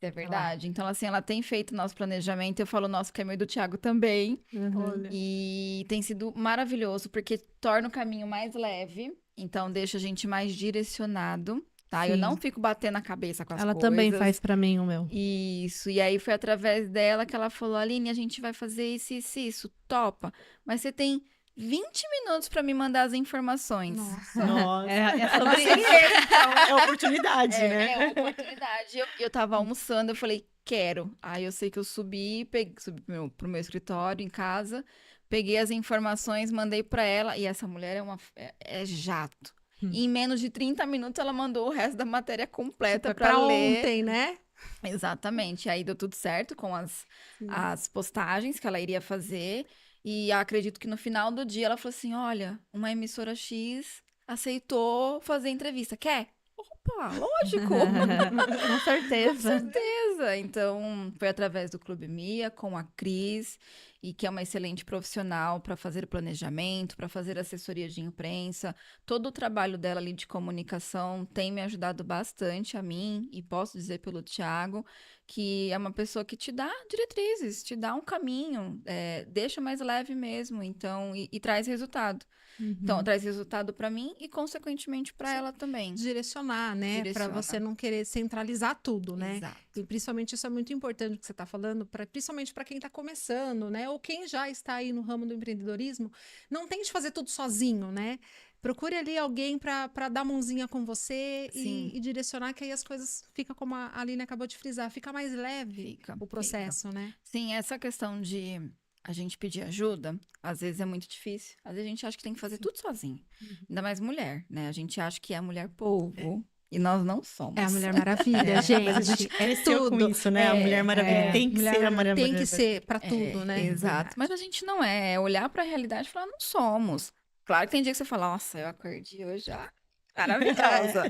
É verdade. Então, assim, ela tem feito o nosso planejamento. Eu falo nosso, que é meu e do Thiago também.
Olha.
E tem sido maravilhoso, porque torna o caminho mais leve. Então, deixa a gente mais direcionado, tá?
Sim.
Eu não fico batendo a cabeça com as
Ela
coisas.
também faz pra mim o meu.
Isso, e aí foi através dela que ela falou, Aline, a gente vai fazer isso, topa. Mas você tem 20 minutos pra me mandar as informações.
Nossa.
É sobre
Sobre
isso.
É oportunidade, né?
É uma oportunidade. Eu tava almoçando, eu falei, quero. Aí eu sei que eu subi pro meu escritório em casa, peguei as informações, mandei pra ela, e essa mulher é jato. E em menos de 30 minutos ela mandou o resto da matéria completa
Tipo,
pra ler.
ontem, né?
Exatamente. Aí deu tudo certo com as postagens que ela iria fazer. E acredito que no final do dia ela falou assim: olha, uma emissora X aceitou fazer entrevista. Quer? Opa, lógico!
Com certeza.
Certeza. Então, foi através do Clube Mia, com a Cris, e que é uma excelente profissional para fazer planejamento, para fazer assessoria de imprensa. Todo o trabalho dela ali de comunicação tem me ajudado bastante a mim, e posso dizer pelo Thiago, que é uma pessoa que te dá diretrizes, te dá um caminho, deixa mais leve mesmo, então, e traz resultado. Então, traz resultado para mim e, consequentemente, para ela também.
Direcionar, né? Para
Direciona.
você não querer centralizar tudo, né?
Exato.
E principalmente isso é muito importante que você está falando, principalmente para quem está começando, né? Ou quem já está aí no ramo do empreendedorismo, não tente fazer tudo sozinho, né? Procure ali alguém para dar mãozinha com você e direcionar, que aí as coisas ficam como a Aline acabou de frisar, fica mais leve o processo, né?
Sim, essa questão de a gente pedir ajuda, às vezes é muito difícil. Às vezes a gente acha que tem que fazer tudo sozinho. Ainda mais mulher, né? A gente acha que é a mulher polvo. E nós não somos.
É a Mulher Maravilha, gente.
Mas a gente cresceu com isso, né? A Mulher Maravilha tem que ser a Mulher
Tem
Maravilha.
que ser para tudo, né?
Exato. Mas a gente não é. É olhar para a realidade e falar, não somos. Claro que tem dia que você fala, nossa, eu acordei hoje já. Maravilhosa.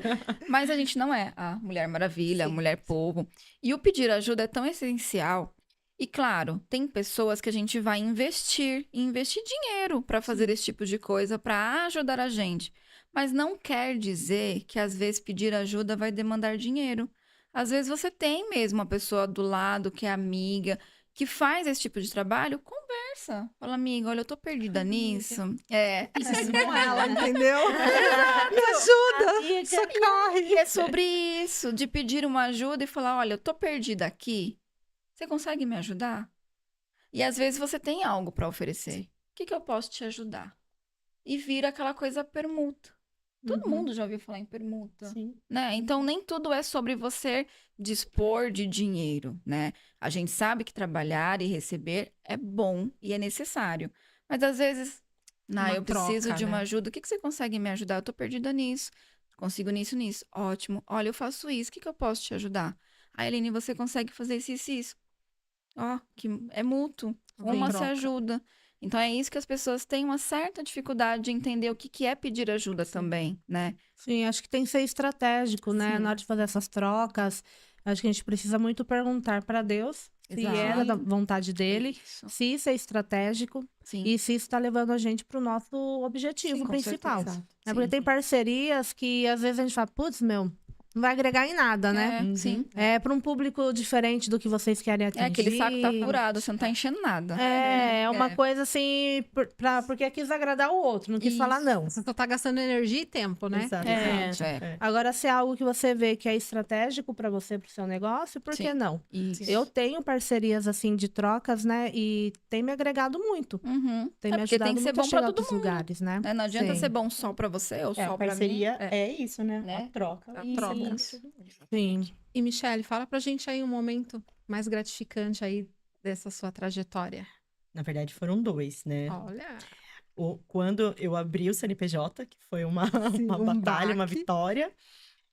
Mas a gente não é a Mulher Maravilha, a Mulher Polvo. E o pedir ajuda é tão essencial. E claro, tem pessoas que a gente vai investir dinheiro para fazer esse tipo de coisa, para ajudar a gente. Mas não quer dizer que às vezes pedir ajuda vai demandar dinheiro. Às vezes você tem mesmo uma pessoa do lado que é amiga, que faz esse tipo de trabalho, conversa. Fala, amiga, olha, eu tô perdida nisso.
Preciso com ela, entendeu? Me ajuda, socorre.
E é sobre isso, de pedir uma ajuda e falar, olha, eu tô perdida aqui. Você consegue me ajudar? E às vezes você tem algo para oferecer. O que eu posso te ajudar? E vira aquela coisa permuta. Todo mundo já ouviu falar em permuta, né? Então, nem tudo é sobre você dispor de dinheiro, né? A gente sabe que trabalhar e receber é bom e é necessário. Mas, às vezes, eu preciso de uma ajuda. O que você consegue me ajudar? Eu tô perdida nisso. Consigo nisso. Ótimo. Olha, eu faço isso. O que eu posso te ajudar? Aí, Aline, você consegue fazer isso. Ó, que é mútuo. Uma se ajuda. Então, é isso que as pessoas têm uma certa dificuldade de entender o que é pedir ajuda também, né?
Sim, acho que tem que ser estratégico, né? Na hora de fazer essas trocas, acho que a gente precisa muito perguntar para Deus se é da vontade dele, se isso é estratégico e se isso está levando a gente para o nosso objetivo principal. Porque tem parcerias que às vezes a gente fala, putz, não vai agregar em nada, né?
Sim.
É para um público diferente do que vocês querem atingir.
É, aquele saco tá furado, você não tá enchendo nada.
É uma coisa assim, porque quis agradar o outro, não quis falar não.
Você só tá gastando energia e tempo, né?
Exato.
Agora, se é algo que você vê que é estratégico para você, pro seu negócio, por que não?
Isso.
Eu tenho parcerias, assim, de trocas, né? E tem me agregado muito. Tem me ajudado
tem que ser
muito a
bom
chegar
pra
a
todo
outros
mundo.
lugares, né?
Não adianta
Sim.
ser bom só pra você ou só
A
pra
parceria
mim.
é isso, né?
Né?
A troca.
A troca.
Sim.
E, Michele, fala pra gente aí um momento mais gratificante aí dessa sua trajetória.
Na verdade, foram 2, né?
Olha.
Quando eu abri o CNPJ, que foi uma batalha, uma vitória.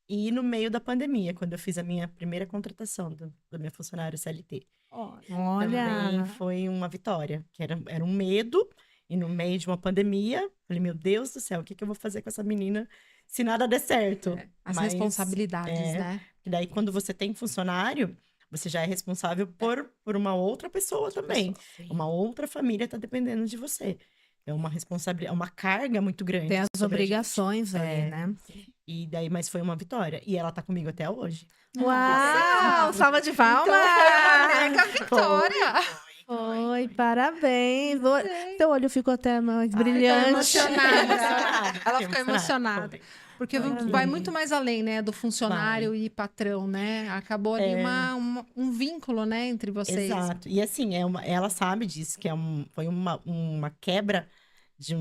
E no meio da pandemia, quando eu fiz a minha primeira contratação do meu funcionário CLT.
Olha.
Também foi uma vitória, que era um medo. E no meio de uma pandemia, falei, meu Deus do céu, o que eu vou fazer com essa menina se nada der certo?
As responsabilidades, né?
E daí, quando você tem funcionário, você já é responsável por uma outra pessoa também. Uma outra família tá dependendo de você. É uma responsabilidade, é uma carga muito grande.
Tem as
sobre a gente.
obrigações ali, né?
E daí, mas foi uma vitória. E ela tá comigo até hoje.
Uau! Salva de palmas!
Mega vitória!
Foi, parabéns. Seu olho ficou até mais
Ficou
brilhante.
emocionada. Ela
Fiquei
ficou emocionada.
Foi.
Porque vai muito mais além, né, do funcionário e patrão, né? Acabou ali um vínculo, né, entre vocês.
Exato. E assim, ela sabe disso, que foi uma quebra de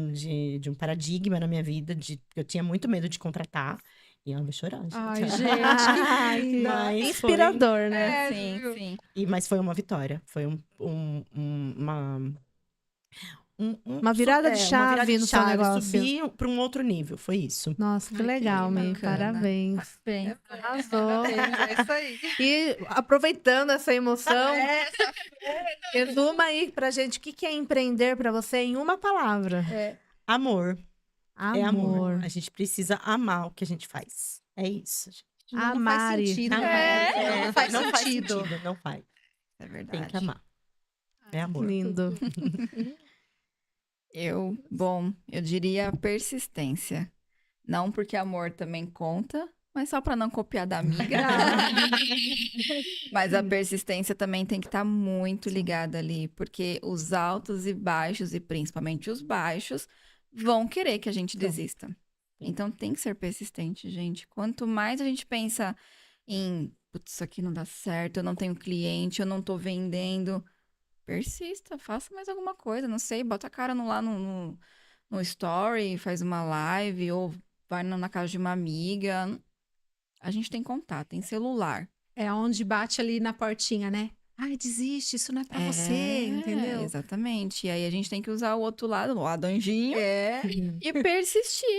um paradigma na minha vida, eu tinha muito medo de contratar. E ela vai chorar, gente.
Ai, gente,
Ai,
que
que
linda.
Mas
inspirador, né?
Sim, sim.
Mas foi uma vitória. Foi
Uma virada de
uma
chave
virada de
no seu
chave,
negócio.
subir para um outro nível, foi isso.
Nossa, que
Ai, que
legal, Mi.
bacana.
Parabéns.
Bem,
Arrasou.
É isso aí.
E aproveitando essa emoção, resuma aí pra gente o que é empreender pra você em uma palavra.
Amor. É amor.
Amor.
A gente precisa amar o que a gente faz. É isso, gente.
Não
Amare.
faz sentido.
Não,
né? Não faz sentido.
Não faz.
é
Tem
verdade.
que amar. É amor.
Lindo.
Eu diria persistência. Não porque amor também conta, mas só para não copiar da amiga. Mas a persistência também tem que estar muito ligada ali, porque os altos e baixos, e principalmente os baixos, vão querer que a gente desista. Então tem que ser persistente, gente. Quanto mais a gente pensa em, putz, isso aqui não dá certo, eu não tenho cliente, eu não tô vendendo, persista, faça mais alguma coisa, não sei, bota a cara lá no story, faz uma live, ou vai na casa de uma amiga. A gente tem contato, tem celular.
É onde bate ali na portinha, né? Ai, desiste, isso não é pra você, entendeu?
Exatamente. E aí a gente tem que usar o outro lado, o lado anjinho, e persistir.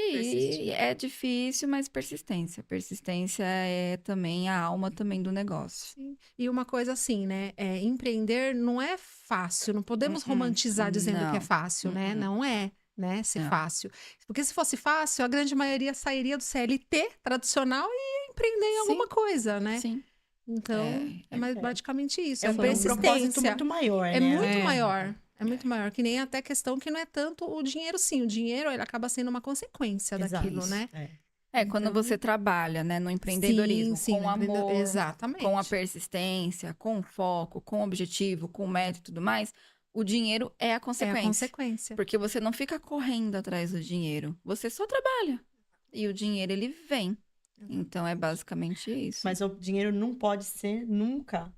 E é difícil, mas persistência. Persistência é também a alma também do negócio.
E uma coisa assim, né? Empreender não é fácil, não podemos romantizar dizendo que é
Não.
fácil, né? Não é, né? Ser
Não.
fácil. Porque se fosse fácil, a grande maioria sairia do CLT tradicional e ia empreender em
Sim.
alguma coisa, né?
Sim.
Então, é basicamente isso.
É um propósito
persistência.
muito maior,
É
né?
muito maior. É muito maior. Que nem até questão que não é tanto o dinheiro, sim. O dinheiro, ele acaba sendo uma consequência
Exato.
daquilo, né?
Quando
Então-
você trabalha, né, no empreendedorismo,
Sim,
com amor,
exatamente.
com a persistência, com o foco, com o objetivo, com o método e tudo mais, o dinheiro é a
É a
consequência.
consequência.
Porque você não fica correndo atrás do dinheiro, você só trabalha. E o dinheiro, ele vem. Então, é basicamente isso.
Mas o dinheiro não pode ser nunca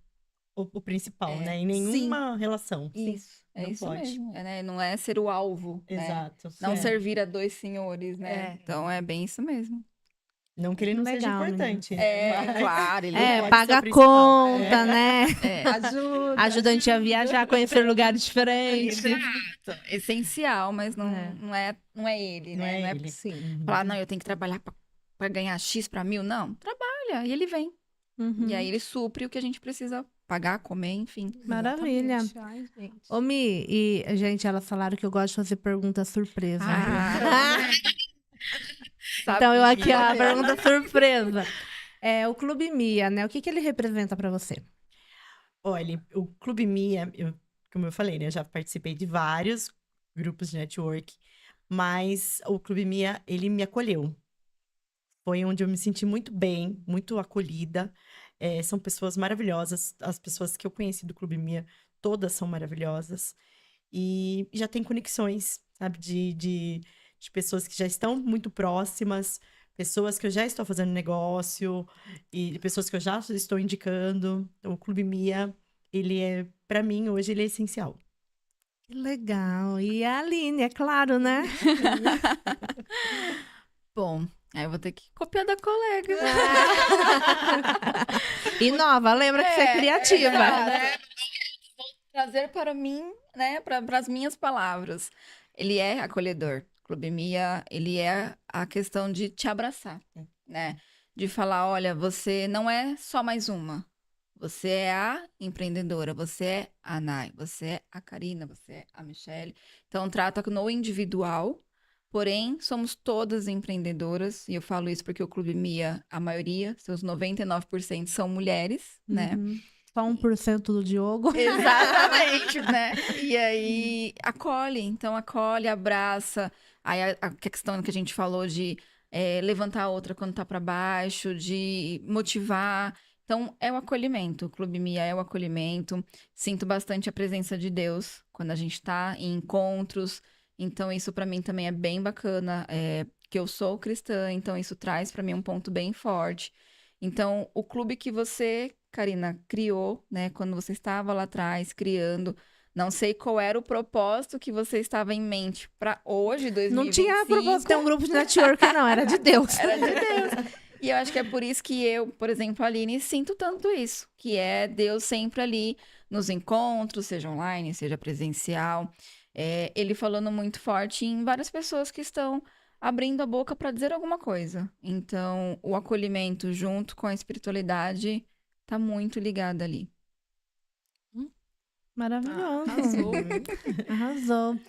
o principal, né? Em nenhuma relação.
Isso, é
Não
isso
pode.
mesmo. Né? Não é ser o alvo, né?
Exato.
Não servir a dois senhores, né?
É.
Então, é bem isso mesmo.
Não que ele não seja
Legal,
importante.
É, claro, ele
É,
pode
paga
ser
a
o principal.
conta, né?
Ajuda.
Ajuda a gente a viajar, conhecer lugares diferentes.
essencial, mas não
É.
é ele,
Não
né?
é
Não é
ele.
Sim.
falar, não, eu tenho que trabalhar pra ganhar X pra 1000. Não, trabalha e ele vem.
Uhum.
E aí ele supre o que a gente precisa pagar, comer, enfim.
Maravilha.
Exatamente. Ai, gente.
Ô, Mi, e, gente, elas falaram que eu gosto de fazer pergunta surpresa.
Ah.
Então, eu aqui, ó, a pergunta surpresa. O Clube Mia, né? O que ele representa pra você?
Olha, o Clube Mia, como eu falei, né? Eu já participei de vários grupos de network, mas o Clube Mia, ele me acolheu. Foi onde eu me senti muito bem, muito acolhida. São pessoas maravilhosas. As pessoas que eu conheci do Clube Mia, todas são maravilhosas. E já tem conexões, sabe? De pessoas que já estão muito próximas, pessoas que eu já estou fazendo negócio, e pessoas que eu já estou indicando. Então, o Clube Mia, para mim, hoje, ele é essencial.
Que legal. E a Aline, é claro, né?
Bom, aí eu vou ter que copiar da colega.
E nova, lembra que você é criativa.
Né? Vou trazer para mim, né, para as minhas palavras. Ele é acolhedor. Clube Mia, ele é a questão de te abraçar, né? De falar, olha, você não é só mais uma. Você é a empreendedora, você é a Nay, você é a Karina, você é a Michelle. Então, trata no individual, porém, somos todas empreendedoras. E eu falo isso porque o Clube Mia, a maioria, seus 99% são mulheres, né?
Uhum. Só 1% do Diogo.
Exatamente, né? E aí, acolhe. Então, acolhe, abraça. Aí, a questão que a gente falou de levantar a outra quando tá pra baixo, de motivar. Então, é o acolhimento. O Clube Mia é o acolhimento. Sinto bastante a presença de Deus quando a gente tá em encontros. Então, isso pra mim também é bem bacana. Que eu sou cristã, então isso traz pra mim um ponto bem forte. Então, o clube que você, Karina, criou, né? Quando você estava lá atrás, criando... Não sei qual era o propósito que você estava em mente pra hoje, 2025.
Não tinha propósito de ter um grupo de network, não. Era de Deus.
Era de Deus. E eu acho que é por isso que eu, por exemplo, Aline, sinto tanto isso. Que é Deus sempre ali nos encontros, seja online, seja presencial. Ele falando muito forte em várias pessoas que estão abrindo a boca para dizer alguma coisa. Então, o acolhimento junto com a espiritualidade tá muito ligado ali.
Maravilhoso.
Arrasou.
Arrasou.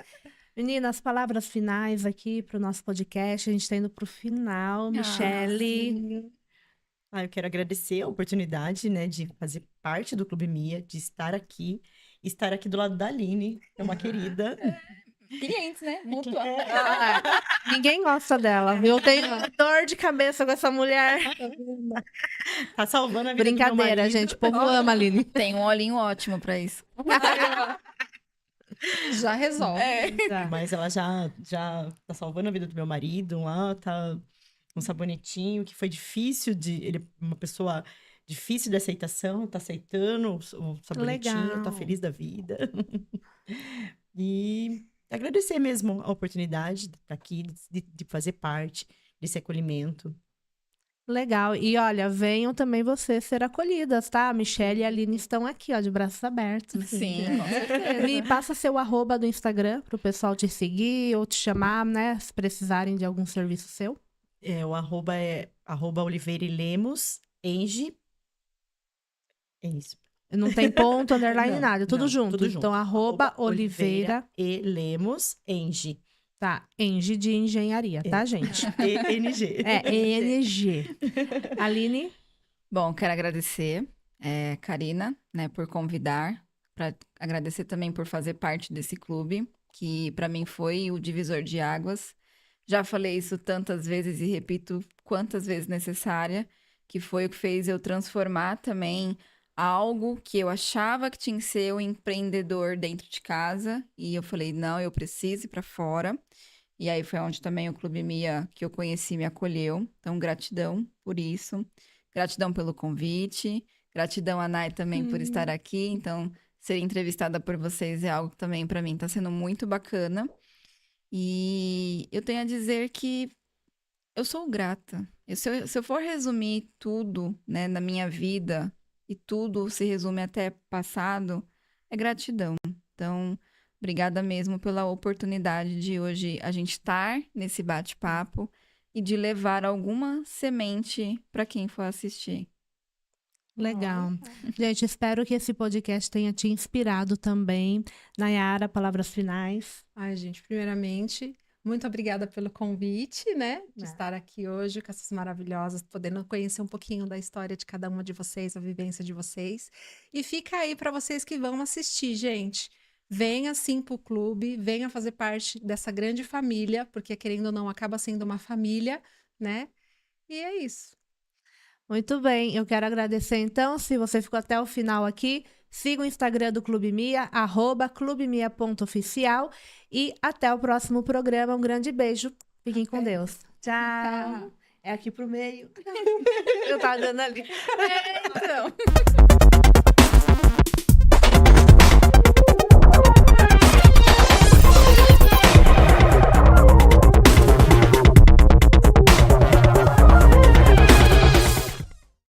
Meninas, palavras finais aqui para o nosso podcast. A gente está indo para o final. Michele.
Eu quero agradecer a oportunidade, né, de fazer parte do Clube Mia, de estar aqui do lado da Aline, que é uma querida.
Clientes, né? Mútua.
Ninguém gosta dela, viu? Eu tenho dor de cabeça com essa mulher.
Tá salvando a vida do meu
Brincadeira,
marido.
gente. O povo ama a Aline.
Tem um olhinho ótimo pra isso.
Já resolve.
Mas ela já tá salvando a vida do meu marido lá, tá um sabonetinho que foi difícil ele é uma pessoa difícil de aceitação, tá aceitando o sabonetinho,
Legal.
tá feliz da vida. E agradecer mesmo a oportunidade de estar aqui, de fazer parte desse acolhimento.
Legal. E olha, venham também vocês ser acolhidas, tá? A Michele e a Aline estão aqui, ó, de braços abertos.
Sim, com certeza.
Me passa seu @ do Instagram pro pessoal te seguir ou te chamar, né? Se precisarem de algum serviço seu.
O arroba é @Oliveira_Lemos, Engie. É isso.
Não tem ponto, underline,
Não,
nada. Tudo
não,
junto.
tudo junto.
Então, @Oliveira.
E Lemos, Engie.
Tá, Engie de engenharia, tá, gente?
ENG.
ENG. Aline?
Bom, quero agradecer, Karina, né, por convidar. Agradecer também por fazer parte desse clube, que para mim foi o divisor de águas. Já falei isso tantas vezes e repito quantas vezes necessária, que foi o que fez eu transformar também algo que eu achava que tinha que ser um empreendedor dentro de casa. E eu falei, não, eu preciso ir para fora. E aí foi onde também o Clube Mia, que eu conheci, me acolheu. Então, gratidão por isso. Gratidão pelo convite. Gratidão a Nay também por estar aqui. Então, ser entrevistada por vocês é algo que também para mim está sendo muito bacana. E eu tenho a dizer que eu sou grata. Se eu for resumir tudo, né, na minha vida, e tudo se resume até passado, é gratidão. Então, obrigada mesmo pela oportunidade de hoje a gente estar nesse bate-papo e de levar alguma semente para quem for assistir.
Legal. Gente, espero que esse podcast tenha te inspirado também. Nayara, palavras finais.
Ai, gente, primeiramente, muito obrigada pelo convite, né? De estar aqui hoje com essas maravilhosas, podendo conhecer um pouquinho da história de cada uma de vocês, a vivência de vocês. E fica aí para vocês que vão assistir, gente. Venha sim pro clube, venha fazer parte dessa grande família, porque querendo ou não, acaba sendo uma família, né? E é isso.
Muito bem, eu quero agradecer então, se você ficou até o final aqui, siga o Instagram do Clube Mia, @clubemia.oficial e até o próximo programa. Um grande beijo, fiquem com Deus. Tchau. É aqui pro meio. Eu tava dando ali.
Então...